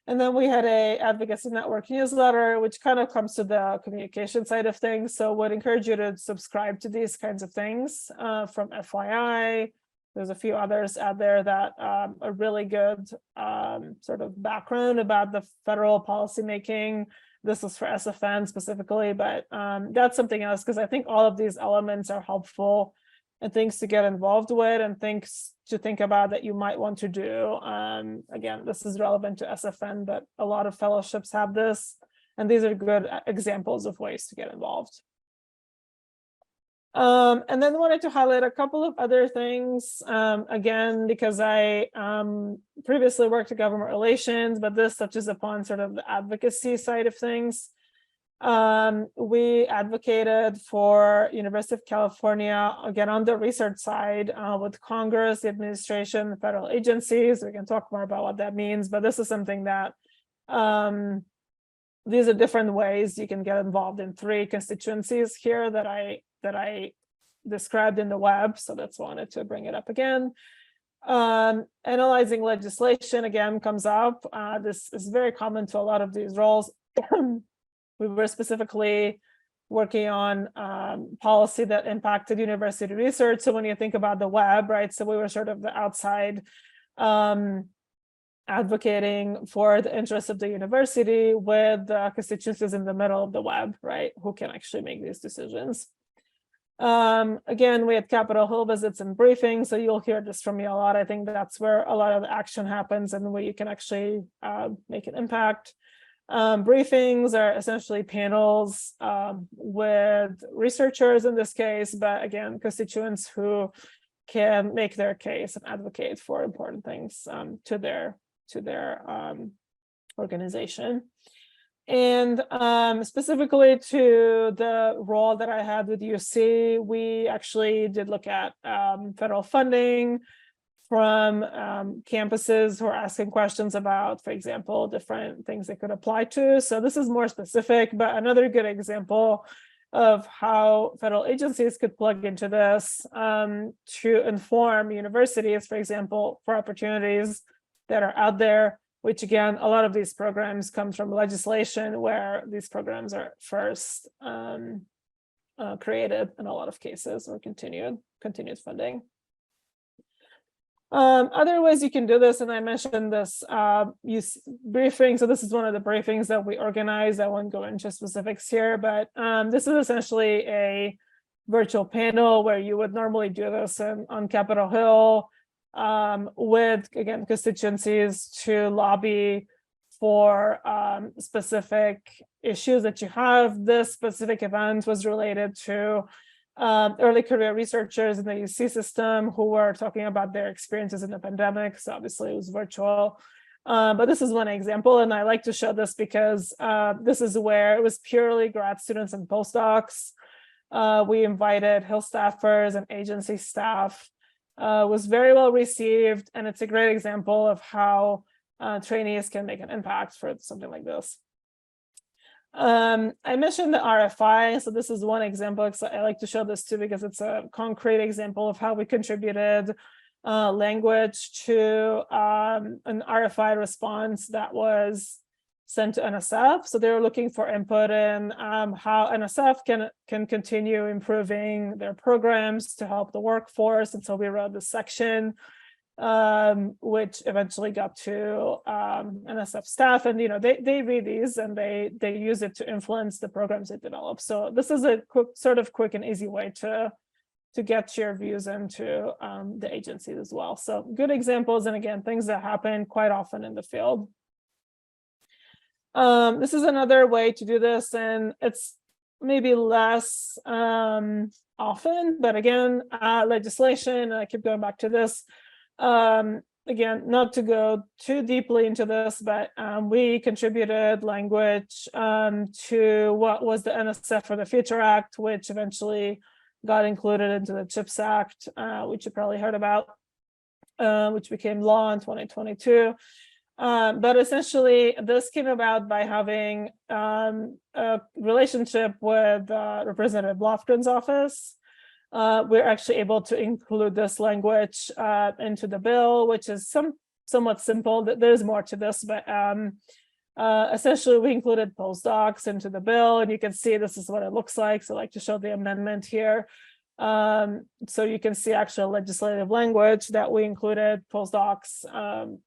And then we had a Advocacy Network newsletter, which kind of comes to the communication side of things. So would encourage you to subscribe to these kinds of things from FYI. There's a few others out there that are really good sort of background about the federal policymaking. This is for SFN specifically, but that's something else, because I think all of these elements are helpful and things to get involved with and things to think about that you might want to do. Again, this is relevant to SFN, but a lot of fellowships have this, and these are good examples of ways to get involved. And then I wanted to highlight a couple of other things, again, because I previously worked in government relations, but this touches upon sort of the advocacy side of things. We advocated for University of California, again, on the research side, with Congress, the administration, the federal agencies. We can talk more about what that means, but this is something that these are different ways you can get involved in 3 constituencies here that I described in the web. So that's why I wanted to bring it up again. Analyzing legislation, again, comes up. This is very common to a lot of these roles. We were specifically working on policy that impacted university research. So when you think about the web, right, so we were sort of the outside advocating for the interests of the university with the constituencies in the middle of the web, right, who can actually make these decisions. Again, we had Capitol Hill visits and briefings, so you'll hear this from me a lot. I think that's where a lot of the action happens and where you can actually make an impact. Briefings are essentially panels with researchers in this case, but again, constituents who can make their case and advocate for important things to their organization. And specifically to the role that I had with UC, we actually did look at federal funding from campuses who are asking questions about, for example, different things they could apply to. So this is more specific, but another good example of how federal agencies could plug into this to inform universities, for example, for opportunities that are out there, which again, a lot of these programs come from legislation where these programs are first created in a lot of cases, or continued funding. Other ways you can do this, and I mentioned this briefing. So this is one of the briefings that we organize. I won't go into specifics here, but this is essentially a virtual panel where you would normally do this on Capitol Hill with, again, constituencies to lobby for specific issues that you have. This specific event was related to early career researchers in the UC system who were talking about their experiences in the pandemic. So obviously it was virtual, but this is one example. And I like to show this because this is where it was purely grad students and postdocs. We invited Hill staffers and agency staff. Was very well received. And it's a great example of how trainees can make an impact for something like this. I mentioned the RFI, so this is one example. I like to show this too because it's a concrete example of how we contributed language to an RFI response that was sent to NSF. So they were looking for input in how NSF can continue improving their programs to help the workforce. And so we wrote this section, which eventually got to NSF staff, and they read these and they use it to influence the programs they develop. So this is a quick and easy way to get your views into the agencies as well. So good examples, and again, things that happen quite often in the field. This is another way to do this, and it's maybe less often, but again, legislation, I keep going back to this. Again, not to go too deeply into this, but we contributed language to what was the NSF for the Future Act, which eventually got included into the CHIPS Act, which you probably heard about, which became law in 2022. But essentially, this came about by having a relationship with Representative Lofgren's office. We're actually able to include this language into the bill, which is somewhat simple. There's more to this, but essentially we included postdocs into the bill, and you can see this is what it looks like. So I like to show the amendment here. So you can see actual legislative language that we included postdocs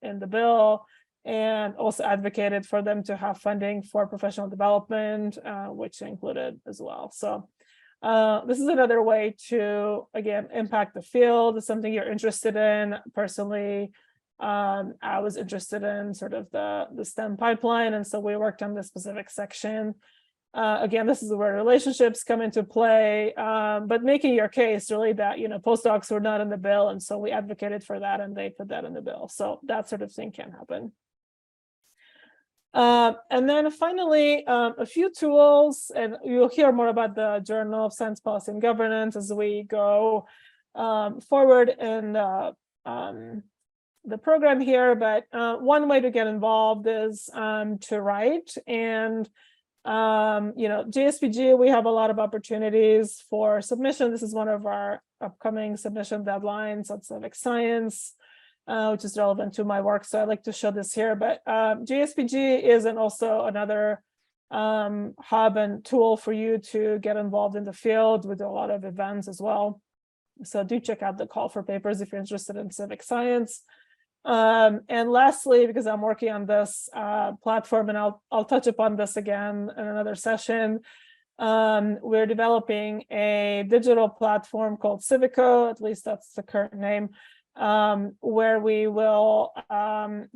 in the bill, and also advocated for them to have funding for professional development, which included as well. So this is another way to, again, impact the field. It's something you're interested in. Personally, I was interested in sort of the STEM pipeline, and so we worked on this specific section. Again, this is where relationships come into play, but making your case really that, postdocs were not in the bill, and so we advocated for that, and they put that in the bill. So that sort of thing can happen. And then finally, a few tools, and you'll hear more about the Journal of Science Policy and Governance as we go forward in the program here. But one way to get involved is to write. And JSPG, we have a lot of opportunities for submission. This is one of our upcoming submission deadlines on civic science, which is relevant to my work. So I like to show this here, but JSPG is also another hub and tool for you to get involved in the field. We do a lot of events as well. So do check out the call for papers if you're interested in civic science. And lastly, because I'm working on this platform, and I'll touch upon this again in another session, we're developing a digital platform called Civico, at least that's the current name, where we will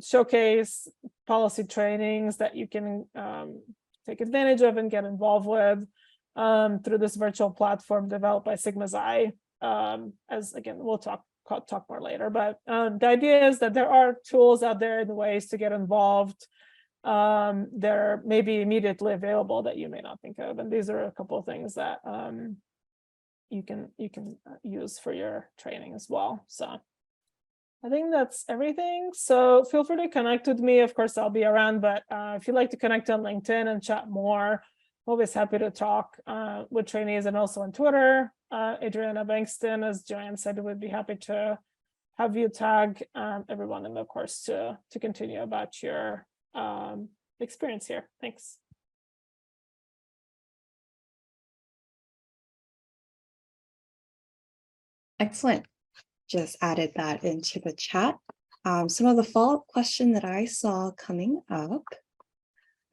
showcase policy trainings that you can take advantage of and get involved with through this virtual platform developed by Sigma Xi. As again, we'll talk more later, but the idea is that there are tools out there and ways to get involved. They're maybe immediately available that you may not think of, and these are a couple of things that you can use for your training as well. So I think that's everything. So feel free to connect with me. Of course, I'll be around, but if you'd like to connect on LinkedIn and chat more, always happy to talk with trainees, and also on Twitter. Adriana Bankston, as Joanne said, would be happy to have you tag everyone in the course to continue about your experience here. Thanks. Excellent. Just added that into the chat. Some of the follow-up question that I saw coming up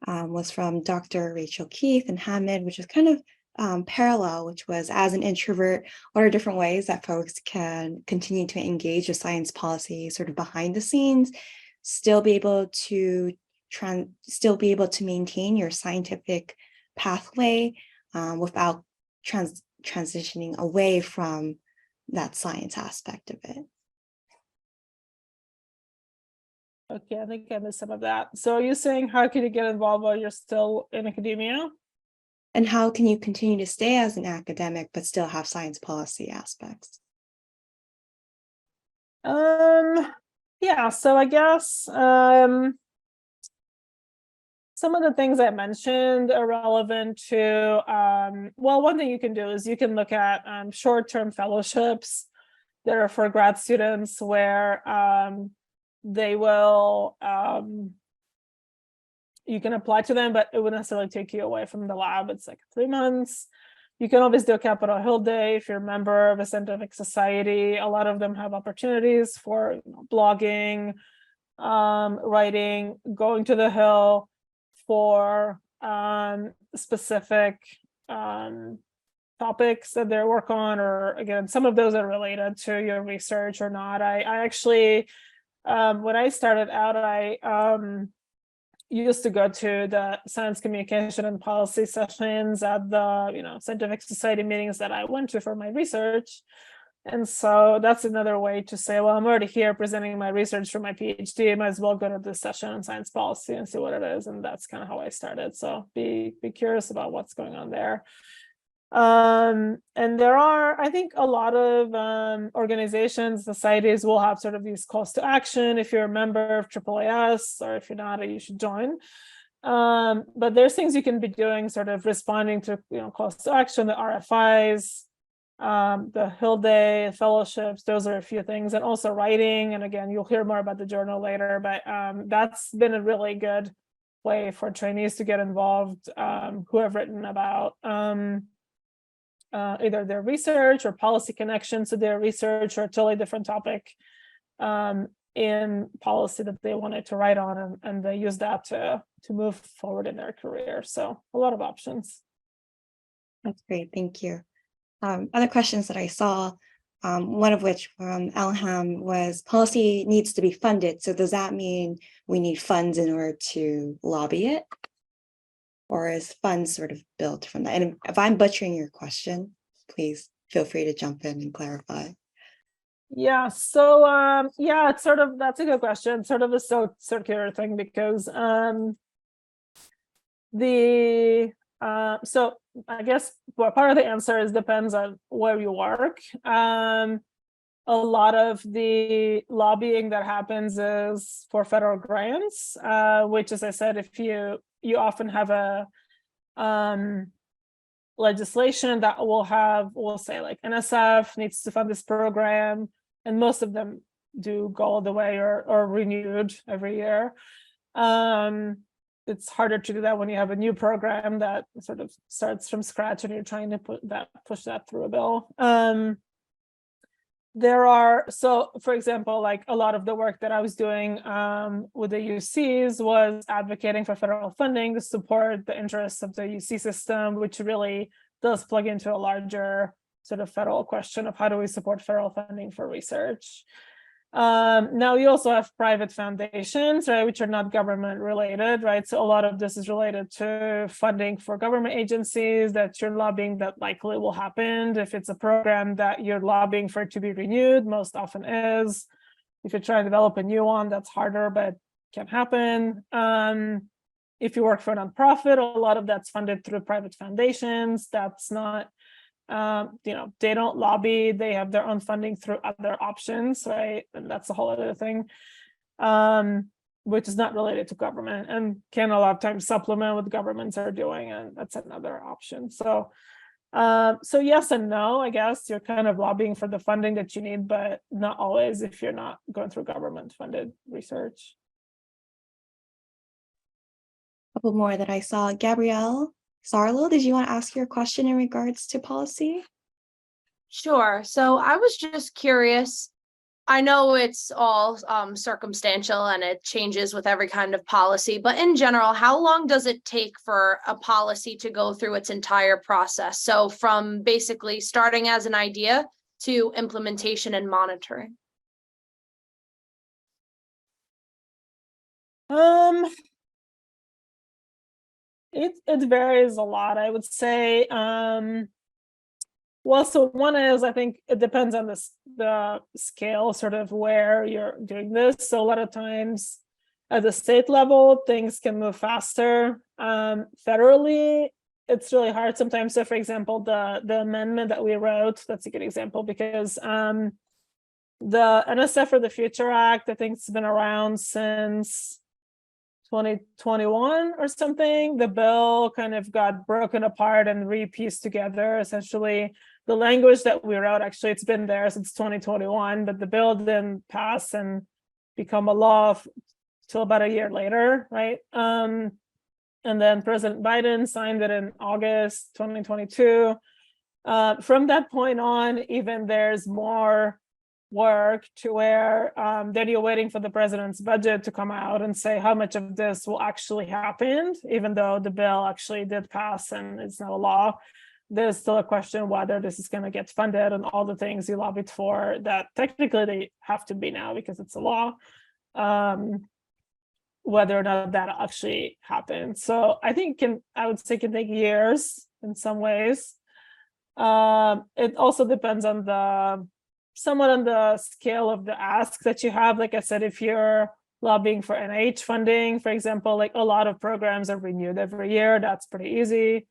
was from Dr. Rachel Keith and Hamid, which is kind of parallel, which was, as an introvert, what are different ways that folks can continue to engage with science policy sort of behind the scenes, still be able to maintain your scientific pathway without transitioning away from that science aspect of it. Okay, I think I missed some of that. So are you saying, how can you get involved while you're still in academia? And how can you continue to stay as an academic but still have science policy aspects? Yeah, so I guess some of the things I mentioned are relevant to, well, one thing you can do is you can look at short-term fellowships that are for grad students where they will, you can apply to them, but it wouldn't necessarily take you away from the lab. It's like 3 months. You can always do a Capitol Hill Day if you're a member of a scientific society. A lot of them have opportunities for blogging, writing, going to the Hill for specific topics that they work on, or again, some of those are related to your research or not. I actually, when I started out, I used to go to the science communication and policy sessions at the scientific society meetings that I went to for my research. And so that's another way to say, well, I'm already here presenting my research for my PhD. I might as well go to this session on science policy and see what it is. And that's kind of how I started. So be curious about what's going on there. And there are, I think, a lot of organizations, societies will have sort of these calls to action. If you're a member of AAAS, or if you're not, you should join. But there's things you can be doing, sort of responding to calls to action, the RFIs, the Hill Day, fellowships. Those are a few things, and also writing. And again, you'll hear more about the journal later, but that's been a really good way for trainees to get involved who have written about either their research or policy connections to their research, or a totally different topic in policy that they wanted to write on, and they use that to move forward in their career. So a lot of options. That's great, thank you. Other questions that I saw, one of which from Elham was, policy needs to be funded. So does that mean we need funds in order to lobby it? Or is funds sort of built from that? And if I'm butchering your question, please feel free to jump in and clarify. Yeah, so yeah, it's sort of, that's a good question. Sort of a circular thing, because so I guess part of the answer is depends on where you work. A lot of the lobbying that happens is for federal grants, which, as I said, if you often have a legislation that will say like NSF needs to fund this program, and most of them do go all the way or renewed every year. It's harder to do that when you have a new program that sort of starts from scratch and you're trying to push that through a bill. there are, so for example, like a lot of the work that I was doing with the UCs was advocating for federal funding to support the interests of the UC system, which really does plug into a larger sort of federal question of how do we support federal funding for research. Now you also have private foundations, right, which are not government related, right? So a lot of this is related to funding for government agencies that you're lobbying that likely will happen. If it's a program that you're lobbying for it to be renewed, most often is. If you're trying to develop a new one, that's harder, but can happen. If you work for a nonprofit, a lot of that's funded through private foundations. That's not, they don't lobby, they have their own funding through other options, right? And that's a whole other thing, which is not related to government and can a lot of times supplement what governments are doing, and that's another option. So yes and no, I guess. You're kind of lobbying for the funding that you need, but not always if you're not going through government funded research. A couple more that I saw. Gabrielle Sarlo, did you want to ask your question in regards to policy? Sure. So I was just curious. I know it's all circumstantial and it changes with every kind of policy, but in general, how long does it take for a policy to go through its entire process? So from basically starting as an idea to implementation and monitoring. It varies a lot, I would say. Well, so one is, I think it depends on the scale, sort of where you're doing this. So a lot of times at the state level, things can move faster. Federally, it's really hard sometimes. So for example, the amendment that we wrote, that's a good example, because the NSF for the Future Act, I think it's been around since 2021 or something. The bill kind of got broken apart and re-pieced together. Essentially, the language that we wrote, actually, it's been there since 2021, but the bill didn't pass and become a law till about a year later, right? And then President Biden signed it in August 2022. From that point on, even there's more work to where then you're waiting for the president's budget to come out and say how much of this will actually happen, even though the bill actually did pass and it's not a law. There's still a question whether this is going to get funded and all the things you lobbied for that technically they have to be now because it's a law, whether or not that actually happens. So I think I would say can take years in some ways. It also depends on somewhat on the scale of the ask that you have. Like I said, if you're lobbying for NIH funding, for example, like a lot of programs are renewed every year, that's pretty easy.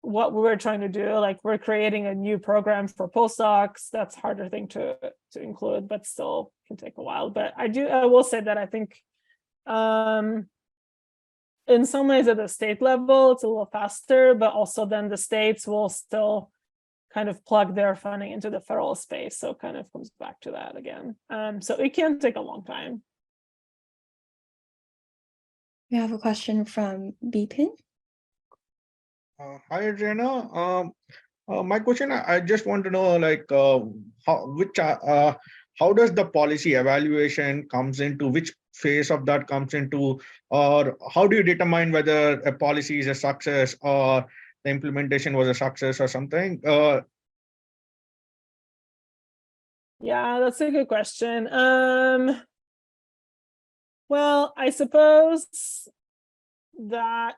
What we're trying to do, like we're creating a new program for postdocs, that's a harder thing to include, but still can take a while. But I will say that I think in some ways at the state level, it's a little faster, but also then the states will still kind of plug their funding into the federal space. So it kind of comes back to that again. So it can take a long time. We have a question from Bipin. Hi, Adriana. My question, I just want to know, like, how does the policy evaluation comes into, which phase of that comes into, or how do you determine whether a policy is a success or the implementation was a success or something? Yeah, that's a good question. Well, I suppose that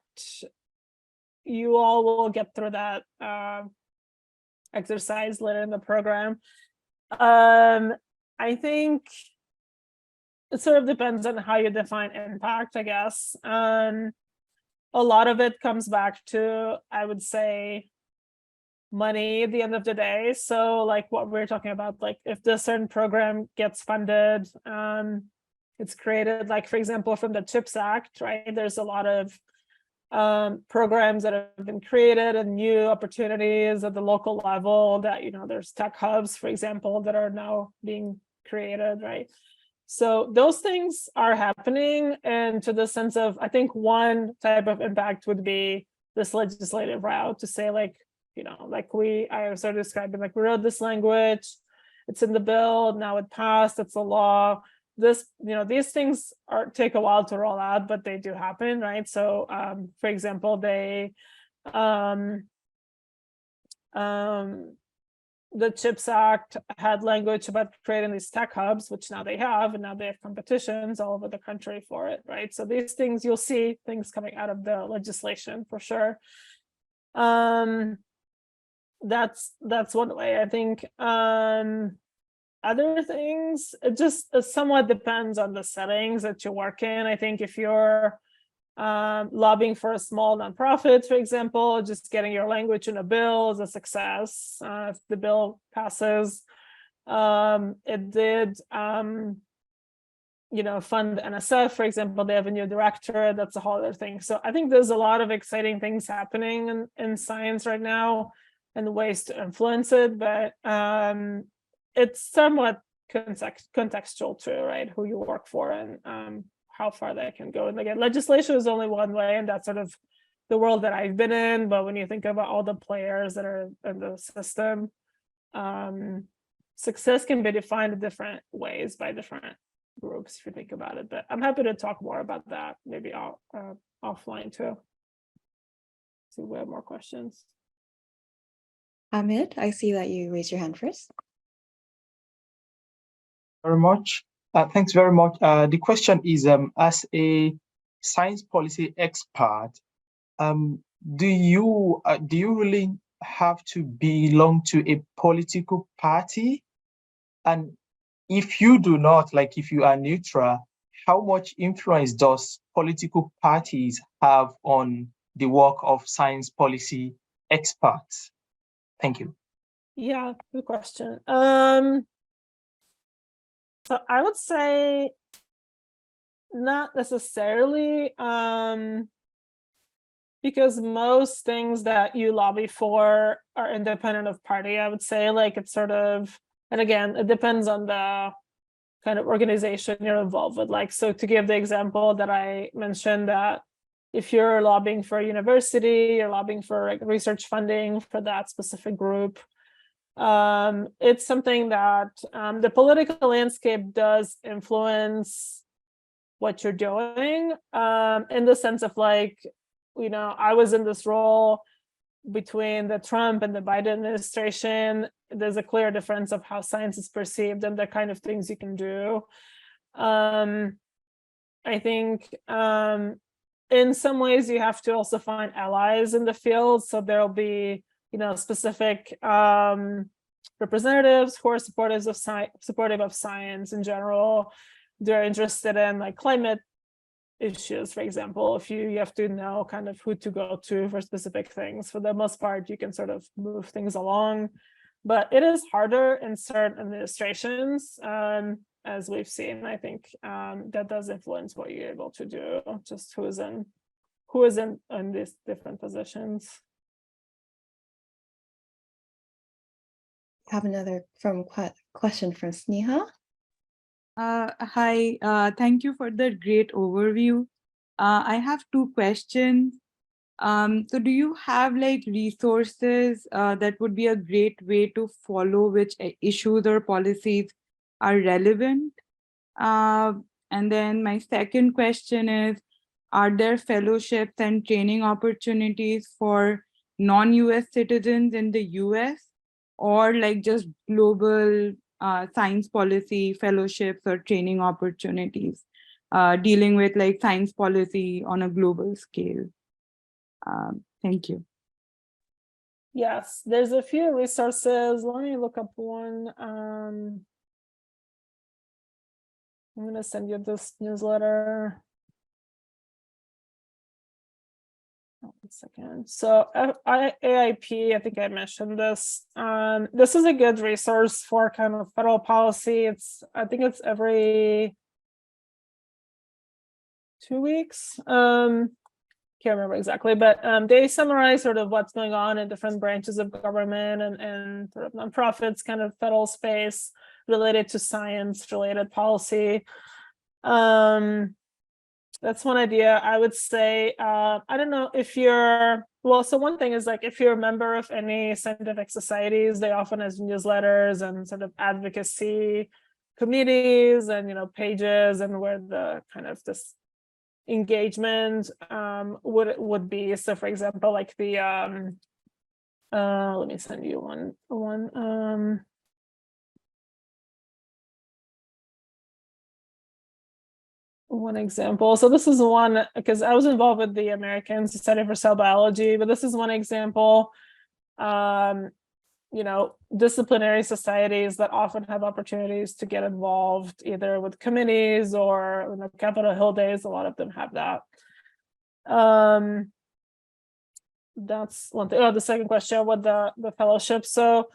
you all will get through that exercise later in the program. I think it sort of depends on how you define impact, I guess. A lot of it comes back to, I would say, money at the end of the day. So like what we're talking about, like if this certain program gets funded, it's created, like, for example, from the CHIPS Act, right? There's a lot of programs that have been created and new opportunities at the local level that, there's tech hubs, for example, that are now being created, right? So those things are happening. And to the sense of, I think one type of impact would be this legislative route to say, like, like I started describing, like we wrote this language it's in the bill, now it passed, it's a law. This, these things take a while to roll out, but they do happen, right? So, for example, they, the CHIPS Act had language about creating these tech hubs, which now they have, and now they have competitions all over the country for it, right? So these things, you'll see things coming out of the legislation for sure. That's one way. I think other things, it somewhat depends on the settings that you work in. I think if you're lobbying for a small nonprofit, for example, just getting your language in a bill is a success. If the bill passes, it did, fund NSF, for example. They have a new director. That's a whole other thing. So I think there's a lot of exciting things happening in science right now and ways to influence it, but it's somewhat contextual too, right? Who you work for and how far that can go. And again, legislation is only one way, and that's sort of the world that I've been in. But when you think about all the players that are in the system, success can be defined in different ways by different groups, if you think about it. But I'm happy to talk more about that, maybe offline too. See if we have more questions. Ahmed, I see that you raised your hand first. Very much. Thanks very much. The question is, as a science policy expert, do you really have to belong to a political party? And if you do not, like if you are neutral, how much influence does political parties have on the work of science policy experts? Thank you. Yeah, good question. So I would say not necessarily, because most things that you lobby for are independent of party. I would say, like, it's sort of, and again, it depends on the kind of organization you're involved with. Like, so to give the example that I mentioned, that if you're lobbying for a university, you're lobbying for like research funding for that specific group. It's something that the political landscape does influence what you're doing, in the sense of, like, I was in this role between the Trump and the Biden administration. There's a clear difference of how science is perceived and the kind of things you can do. I think in some ways you have to also find allies in the field. So there'll be, specific representatives who are supportive of science in general. They're interested in like climate issues, for example. If you have to know kind of who to go to for specific things. For the most part, you can sort of move things along, but it is harder in certain administrations, as we've seen. I think that does influence what you're able to do, just who is in these different positions. Have another question from Sneha. Hi, thank you for the great overview. I have two questions. So do you have like resources that would be a great way to follow which issues or policies are relevant? And then my second question is, are there fellowships and training opportunities for non-US citizens in the US, or like just global science policy fellowships or training opportunities dealing with like science policy on a global scale? Thank you. Yes, there's a few resources. Let me look up one. I'm going to send you this newsletter. One second. So AIP, I think I mentioned this. This is a good resource for kind of federal policy. I think it's every 2 weeks. Can't remember exactly, but they summarize sort of what's going on in different branches of government and sort of nonprofits, kind of federal space related to science related policy. That's one idea. I would say, I don't know if you're, well, so one thing is like, if you're a member of any scientific societies, they often have newsletters and sort of advocacy committees and, pages, and where the kind of this engagement would be. So for example, like the, let me send you one, one example. So this is one, because I was involved with the American Society for Cell Biology, but this is one example. Disciplinary societies that often have opportunities to get involved either with committees or in the Capitol Hill days, a lot of them have that. That's one thing. Oh, the second question with the fellowship. So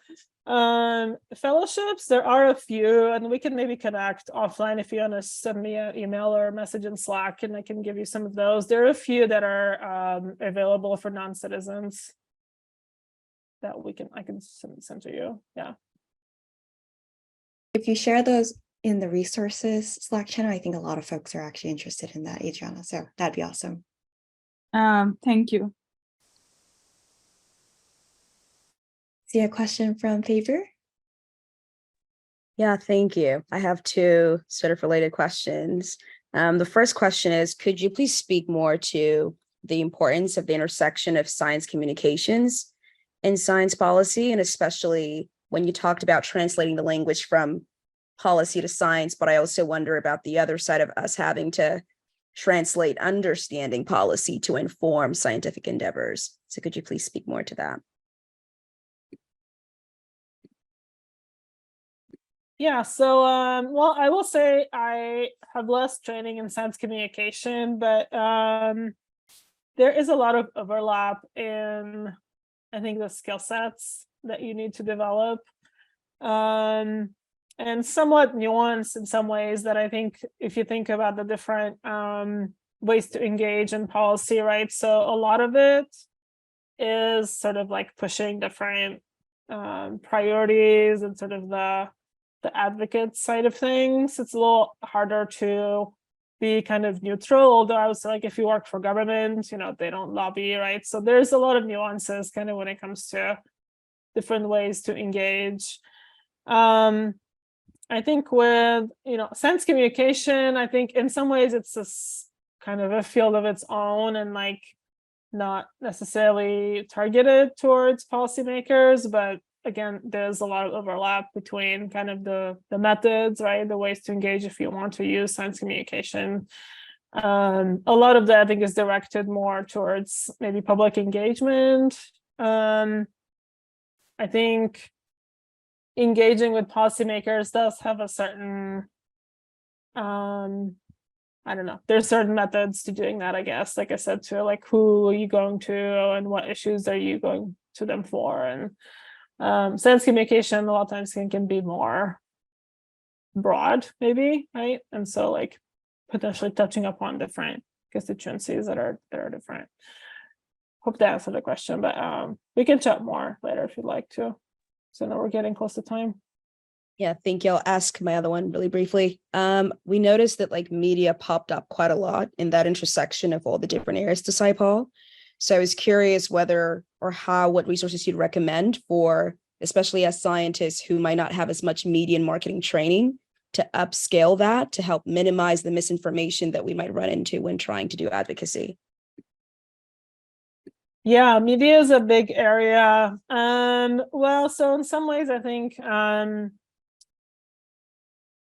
fellowships, there are a few, and we can maybe connect offline if you want to send me an email or a message in Slack, and I can give you some of those. There are a few that are available for non-citizens that I can send to you. Yeah. If you share those in the resources Slack channel, I think a lot of folks are actually interested in that, Adriana. So that'd be awesome. Thank you. See a question from Favor? Yeah, thank you. I have two sort of related questions. The first question is, could you please speak more to the importance of the intersection of science communications and science policy, and especially when you talked about translating the language from policy to science, but I also wonder about the other side of us having to translate understanding policy to inform scientific endeavors. So could you please speak more to that? Yeah, so well, I will say I have less training in science communication, but there is a lot of overlap in, I think, the skill sets that you need to develop, and somewhat nuanced in some ways, that I think if you think about the different ways to engage in policy, right? So a lot of it is sort of like pushing different priorities and sort of the advocate side of things. It's a little harder to be kind of neutral, although I was like, if you work for government, they don't lobby, right? So there's a lot of nuances kind of when it comes to different ways to engage. I think with, science communication, I think in some ways it's this kind of a field of its own, and like not necessarily targeted towards policymakers, but again, there's a lot of overlap between kind of the methods, right? The ways to engage if you want to use science communication. A lot of that, I think, is directed more towards maybe public engagement. I think engaging with policymakers does have a certain, I don't know, there's certain methods to doing that, I guess. Like I said, to like, who are you going to and what issues are you going to them for? And science communication a lot of times can be more broad, maybe, right? And so like potentially touching upon different constituencies that are different. Hope that answered the question, but we can chat more later if you'd like to. So now we're getting close to time. Yeah, thank you. I'll ask my other one really briefly. We noticed that like media popped up quite a lot in that intersection of all the different areas to SciPol. So I was curious whether or what resources you'd recommend for, especially as scientists who might not have as much media and marketing training, to upscale that to help minimize the misinformation that we might run into when trying to do advocacy. Yeah, media is a big area. Well, so in some ways, I think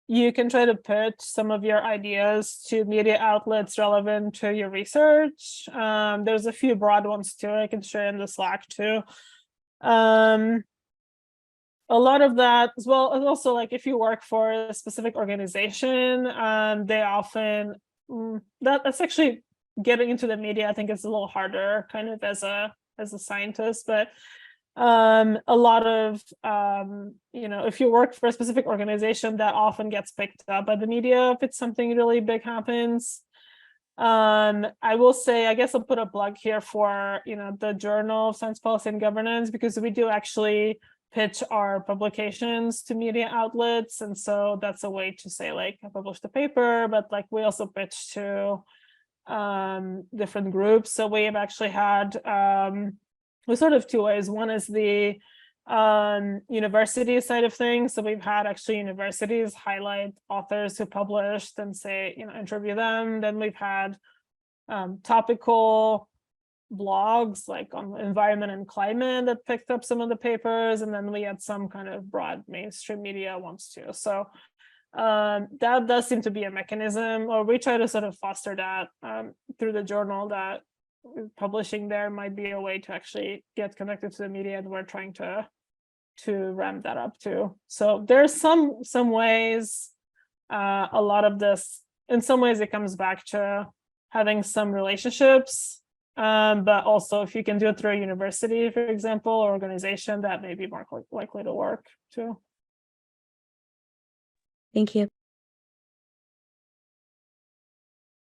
you can try to pitch some of your ideas to media outlets relevant to your research. There's a few broad ones too. I can share in the Slack too. A lot of that as well is also like if you work for a specific organization, they often that's actually getting into the media. I think it's a little harder, kind of as a scientist, but a lot of if you work for a specific organization, that often gets picked up by the media if it's something really big happens. I will say, I guess I'll put a plug here for the Journal of Science Policy and Governance, because we do actually pitch our publications to media outlets, and so that's a way to say like I published a paper, but like we also pitch to different groups. So we've actually had sort of two ways. One is the university side of things. So we've had actually universities highlight authors who published and say, interview them. Then we've had topical blogs like on environment and climate that picked up some of the papers, and then we had some kind of broad mainstream media ones too. So that does seem to be a mechanism, or we try to sort of foster that through the journal, that publishing there might be a way to actually get connected to the media, and we're trying to ramp that up too. So there's some ways. A lot of this, in some ways, it comes back to having some relationships. But also if you can do it through a university, for example, or organization, that may be more likely to work too. Thank you.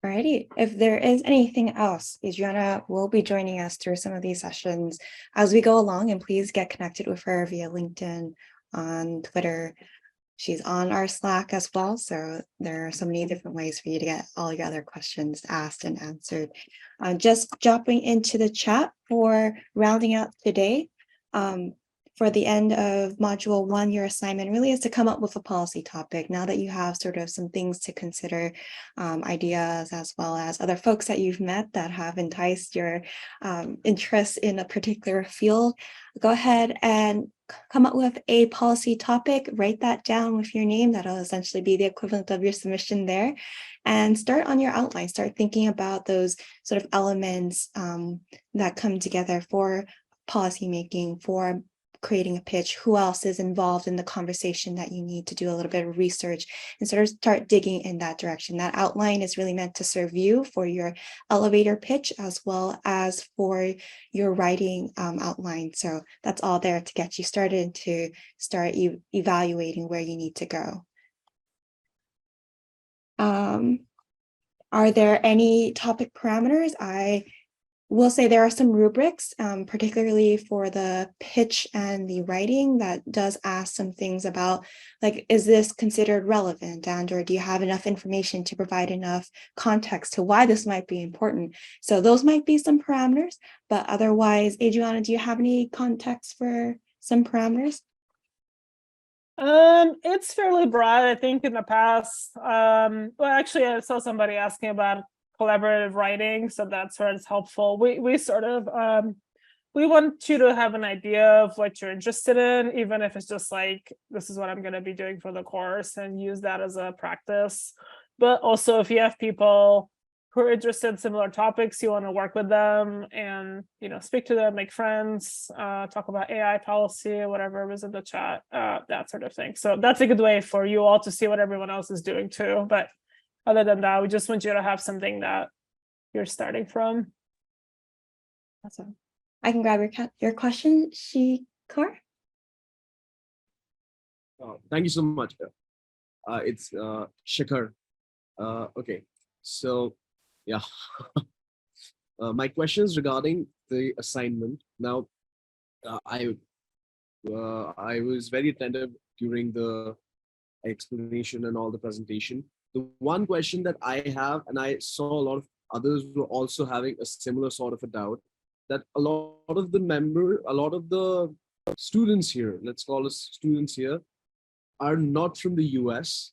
Alrighty, if there is anything else, Adriana will be joining us through some of these sessions as we go along, and please get connected with her via LinkedIn, on Twitter. She's on our Slack as well, so there are so many different ways for you to get all your other questions asked and answered. Just jumping into the chat for rounding out today. For the end of module 1, your assignment really is to come up with a policy topic. Now that you have sort of some things to consider, ideas, as well as other folks that you've met that have enticed your interest in a particular field, go ahead and come up with a policy topic, write that down with your name. That'll essentially be the equivalent of your submission there, and start on your outline. Start thinking about those sort of elements that come together for policymaking, for creating a pitch, who else is involved in the conversation that you need to do a little bit of research, and sort of start digging in that direction. That outline is really meant to serve you for your elevator pitch as well as for your writing outline. So that's all there to get you started, to start evaluating where you need to go. Are there any topic parameters? I will say there are some rubrics, particularly for the pitch and the writing, that does ask some things about, like, is this considered relevant, and or do you have enough information to provide enough context to why this might be important? So those might be some parameters, but otherwise, Adriana, do you have any context for some parameters? It's fairly broad. I think in the past, well, actually, I saw somebody asking about collaborative writing, so that's where it's helpful. We sort of we want you to have an idea of what you're interested in, even if it's just like, this is what I'm going to be doing for the course, and use that as a practice. But also, if you have people who are interested in similar topics, you want to work with them and speak to them, make friends, talk about AI policy, whatever was in the chat, that sort of thing. So that's a good way for you all to see what everyone else is doing too. But other than that, we just want you to have something that you're starting from. Awesome. I can grab your question, Shikar. Thank you so much. It's Shikhar. Okay, so yeah, my question is regarding the assignment. Now, I was very attentive during the explanation and all the presentation. The one question that I have, and I saw a lot of others were also having a similar sort of a doubt, that a lot of the students here, let's call us students here, are not from the US.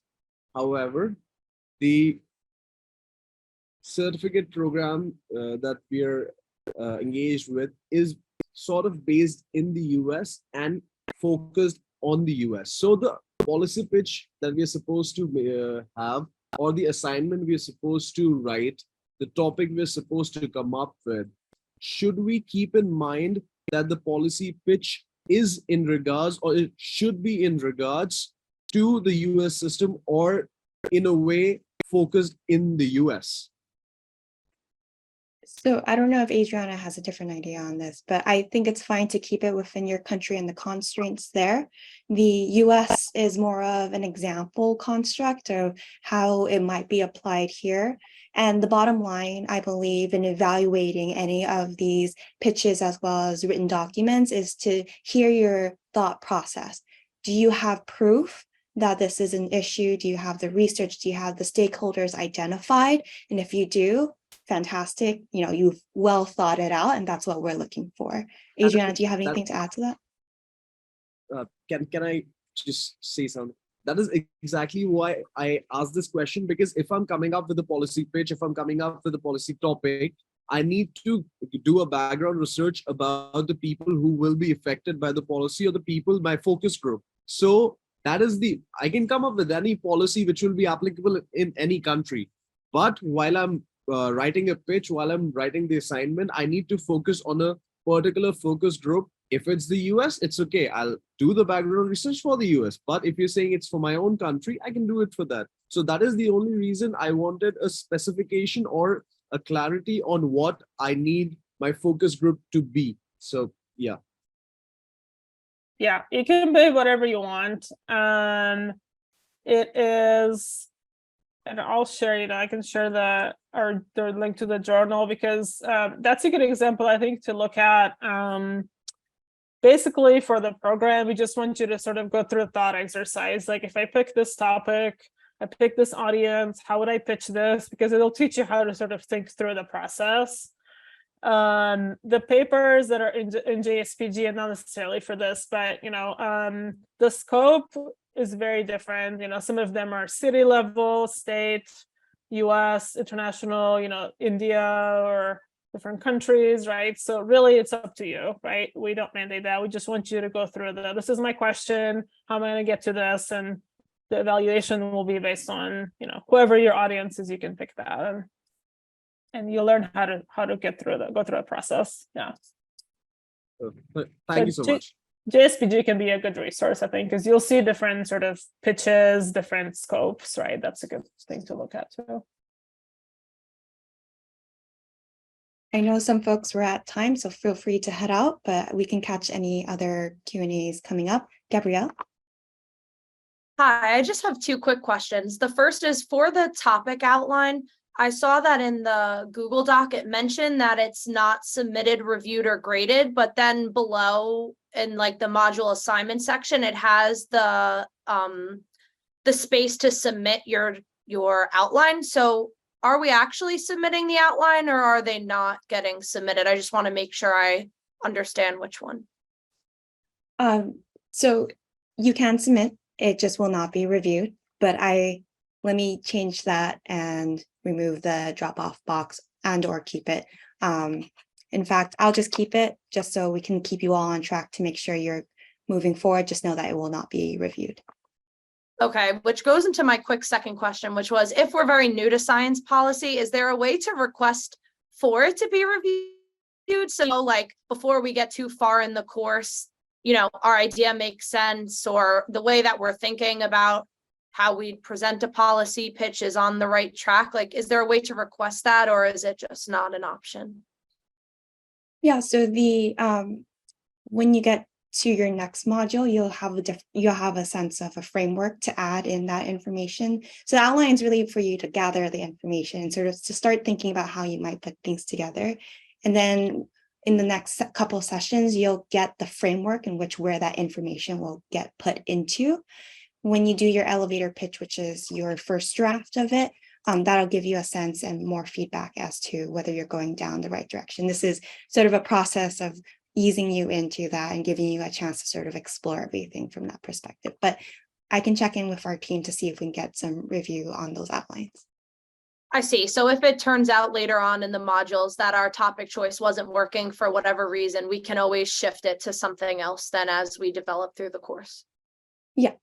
However, the certificate program that we are engaged with is sort of based in the US and focused on the US. So the policy pitch that we are supposed to have, or the assignment we are supposed to write, the topic we're supposed to come up with, should we keep in mind that the policy pitch is in regards, or it should be in regards to the US system, or in a way focused in the US? So I don't know if Adriana has a different idea on this, but I think it's fine to keep it within your country and the constraints there. The US is more of an example construct of how it might be applied here. And the bottom line, I believe, in evaluating any of these pitches as well as written documents is to hear your thought process. Do you have proof that this is an issue? Do you have the research? Do you have the stakeholders identified? And if you do, fantastic. You've well thought it out, and that's what we're looking for. Adriana, do you have anything to add to that? Can I just say something? That is exactly why I asked this question, because if I'm coming up with a policy pitch, if I'm coming up with a policy topic, I need to do a background research about the people who will be affected by the policy, or the people, my focus group. So that is I can come up with any policy which will be applicable in any country. But while I'm writing a pitch, while I'm writing the assignment, I need to focus on a particular focus group. If it's the US, it's okay. I'll do the background research for the US. But if you're saying it's for my own country, I can do it for that. So that is the only reason I wanted a specification or a clarity on what I need my focus group to be. So yeah. Yeah, it can be whatever you want. It is, and I'll share, I can share the link to the journal, because that's a good example, I think, to look at. Basically, for the program, we just want you to sort of go through a thought exercise. Like, if I pick this topic, I pick this audience, how would I pitch this? Because it'll teach you how to sort of think through the process. The papers that are in JSPG, and not necessarily for this, but the scope is very different. Some of them are city level, state, US, international, India, or different countries, right? So really, it's up to you, right? We don't mandate that. We just want you to go through this is my question, how am I going to get to this? And the evaluation will be based on, whoever your audience is. You can pick that, and you'll learn how to go through a process. Yeah. Thank you so much. JSPG can be a good resource, I think, because you'll see different sort of pitches, different scopes, right? That's a good thing to look at too. I know some folks were at time, so feel free to head out, but we can catch any other Q&As coming up. Gabrielle? Hi, I just have two quick questions. The first is for the topic outline. I saw that in the Google Doc, it mentioned that it's not submitted, reviewed, or graded, but then below in like the module assignment section, it has the space to submit your outline. So are we actually submitting the outline, or are they not getting submitted? I just want to make sure I understand which one. So you can submit, it just will not be reviewed, but let me change that and remove the drop-off box or keep it. In fact, I'll just keep it just so we can keep you all on track to make sure you're moving forward. Just know that it will not be reviewed. Okay, which goes into my quick second question, which was, if we're very new to science policy, is there a way to request for it to be reviewed? So like before we get too far in the course, our idea makes sense, or the way that we're thinking about how we present a policy pitch is on the right track. Like, is there a way to request that, or is it just not an option? Yeah, so when you get to your next module, you'll have a sense of a framework to add in that information. So the outline is really for you to gather the information and sort of to start thinking about how you might put things together. And then in the next couple of sessions, you'll get the framework in where that information will get put into. When you do your elevator pitch, which is your first draft of it, that'll give you a sense and more feedback as to whether you're going down the right direction. This is sort of a process of easing you into that and giving you a chance to sort of explore everything from that perspective. But I can check in with our team to see if we can get some review on those outlines. I see. So if it turns out later on in the modules that our topic choice wasn't working for whatever reason, we can always shift it to something else then as we develop through the course. Yeah.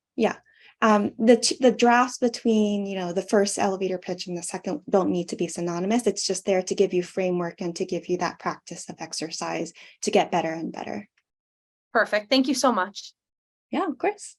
The drafts between the first elevator pitch and the second don't need to be synonymous. It's just there to give you framework and to give you that practice of exercise to get better and better. Perfect. Thank you so much. Yeah, of course.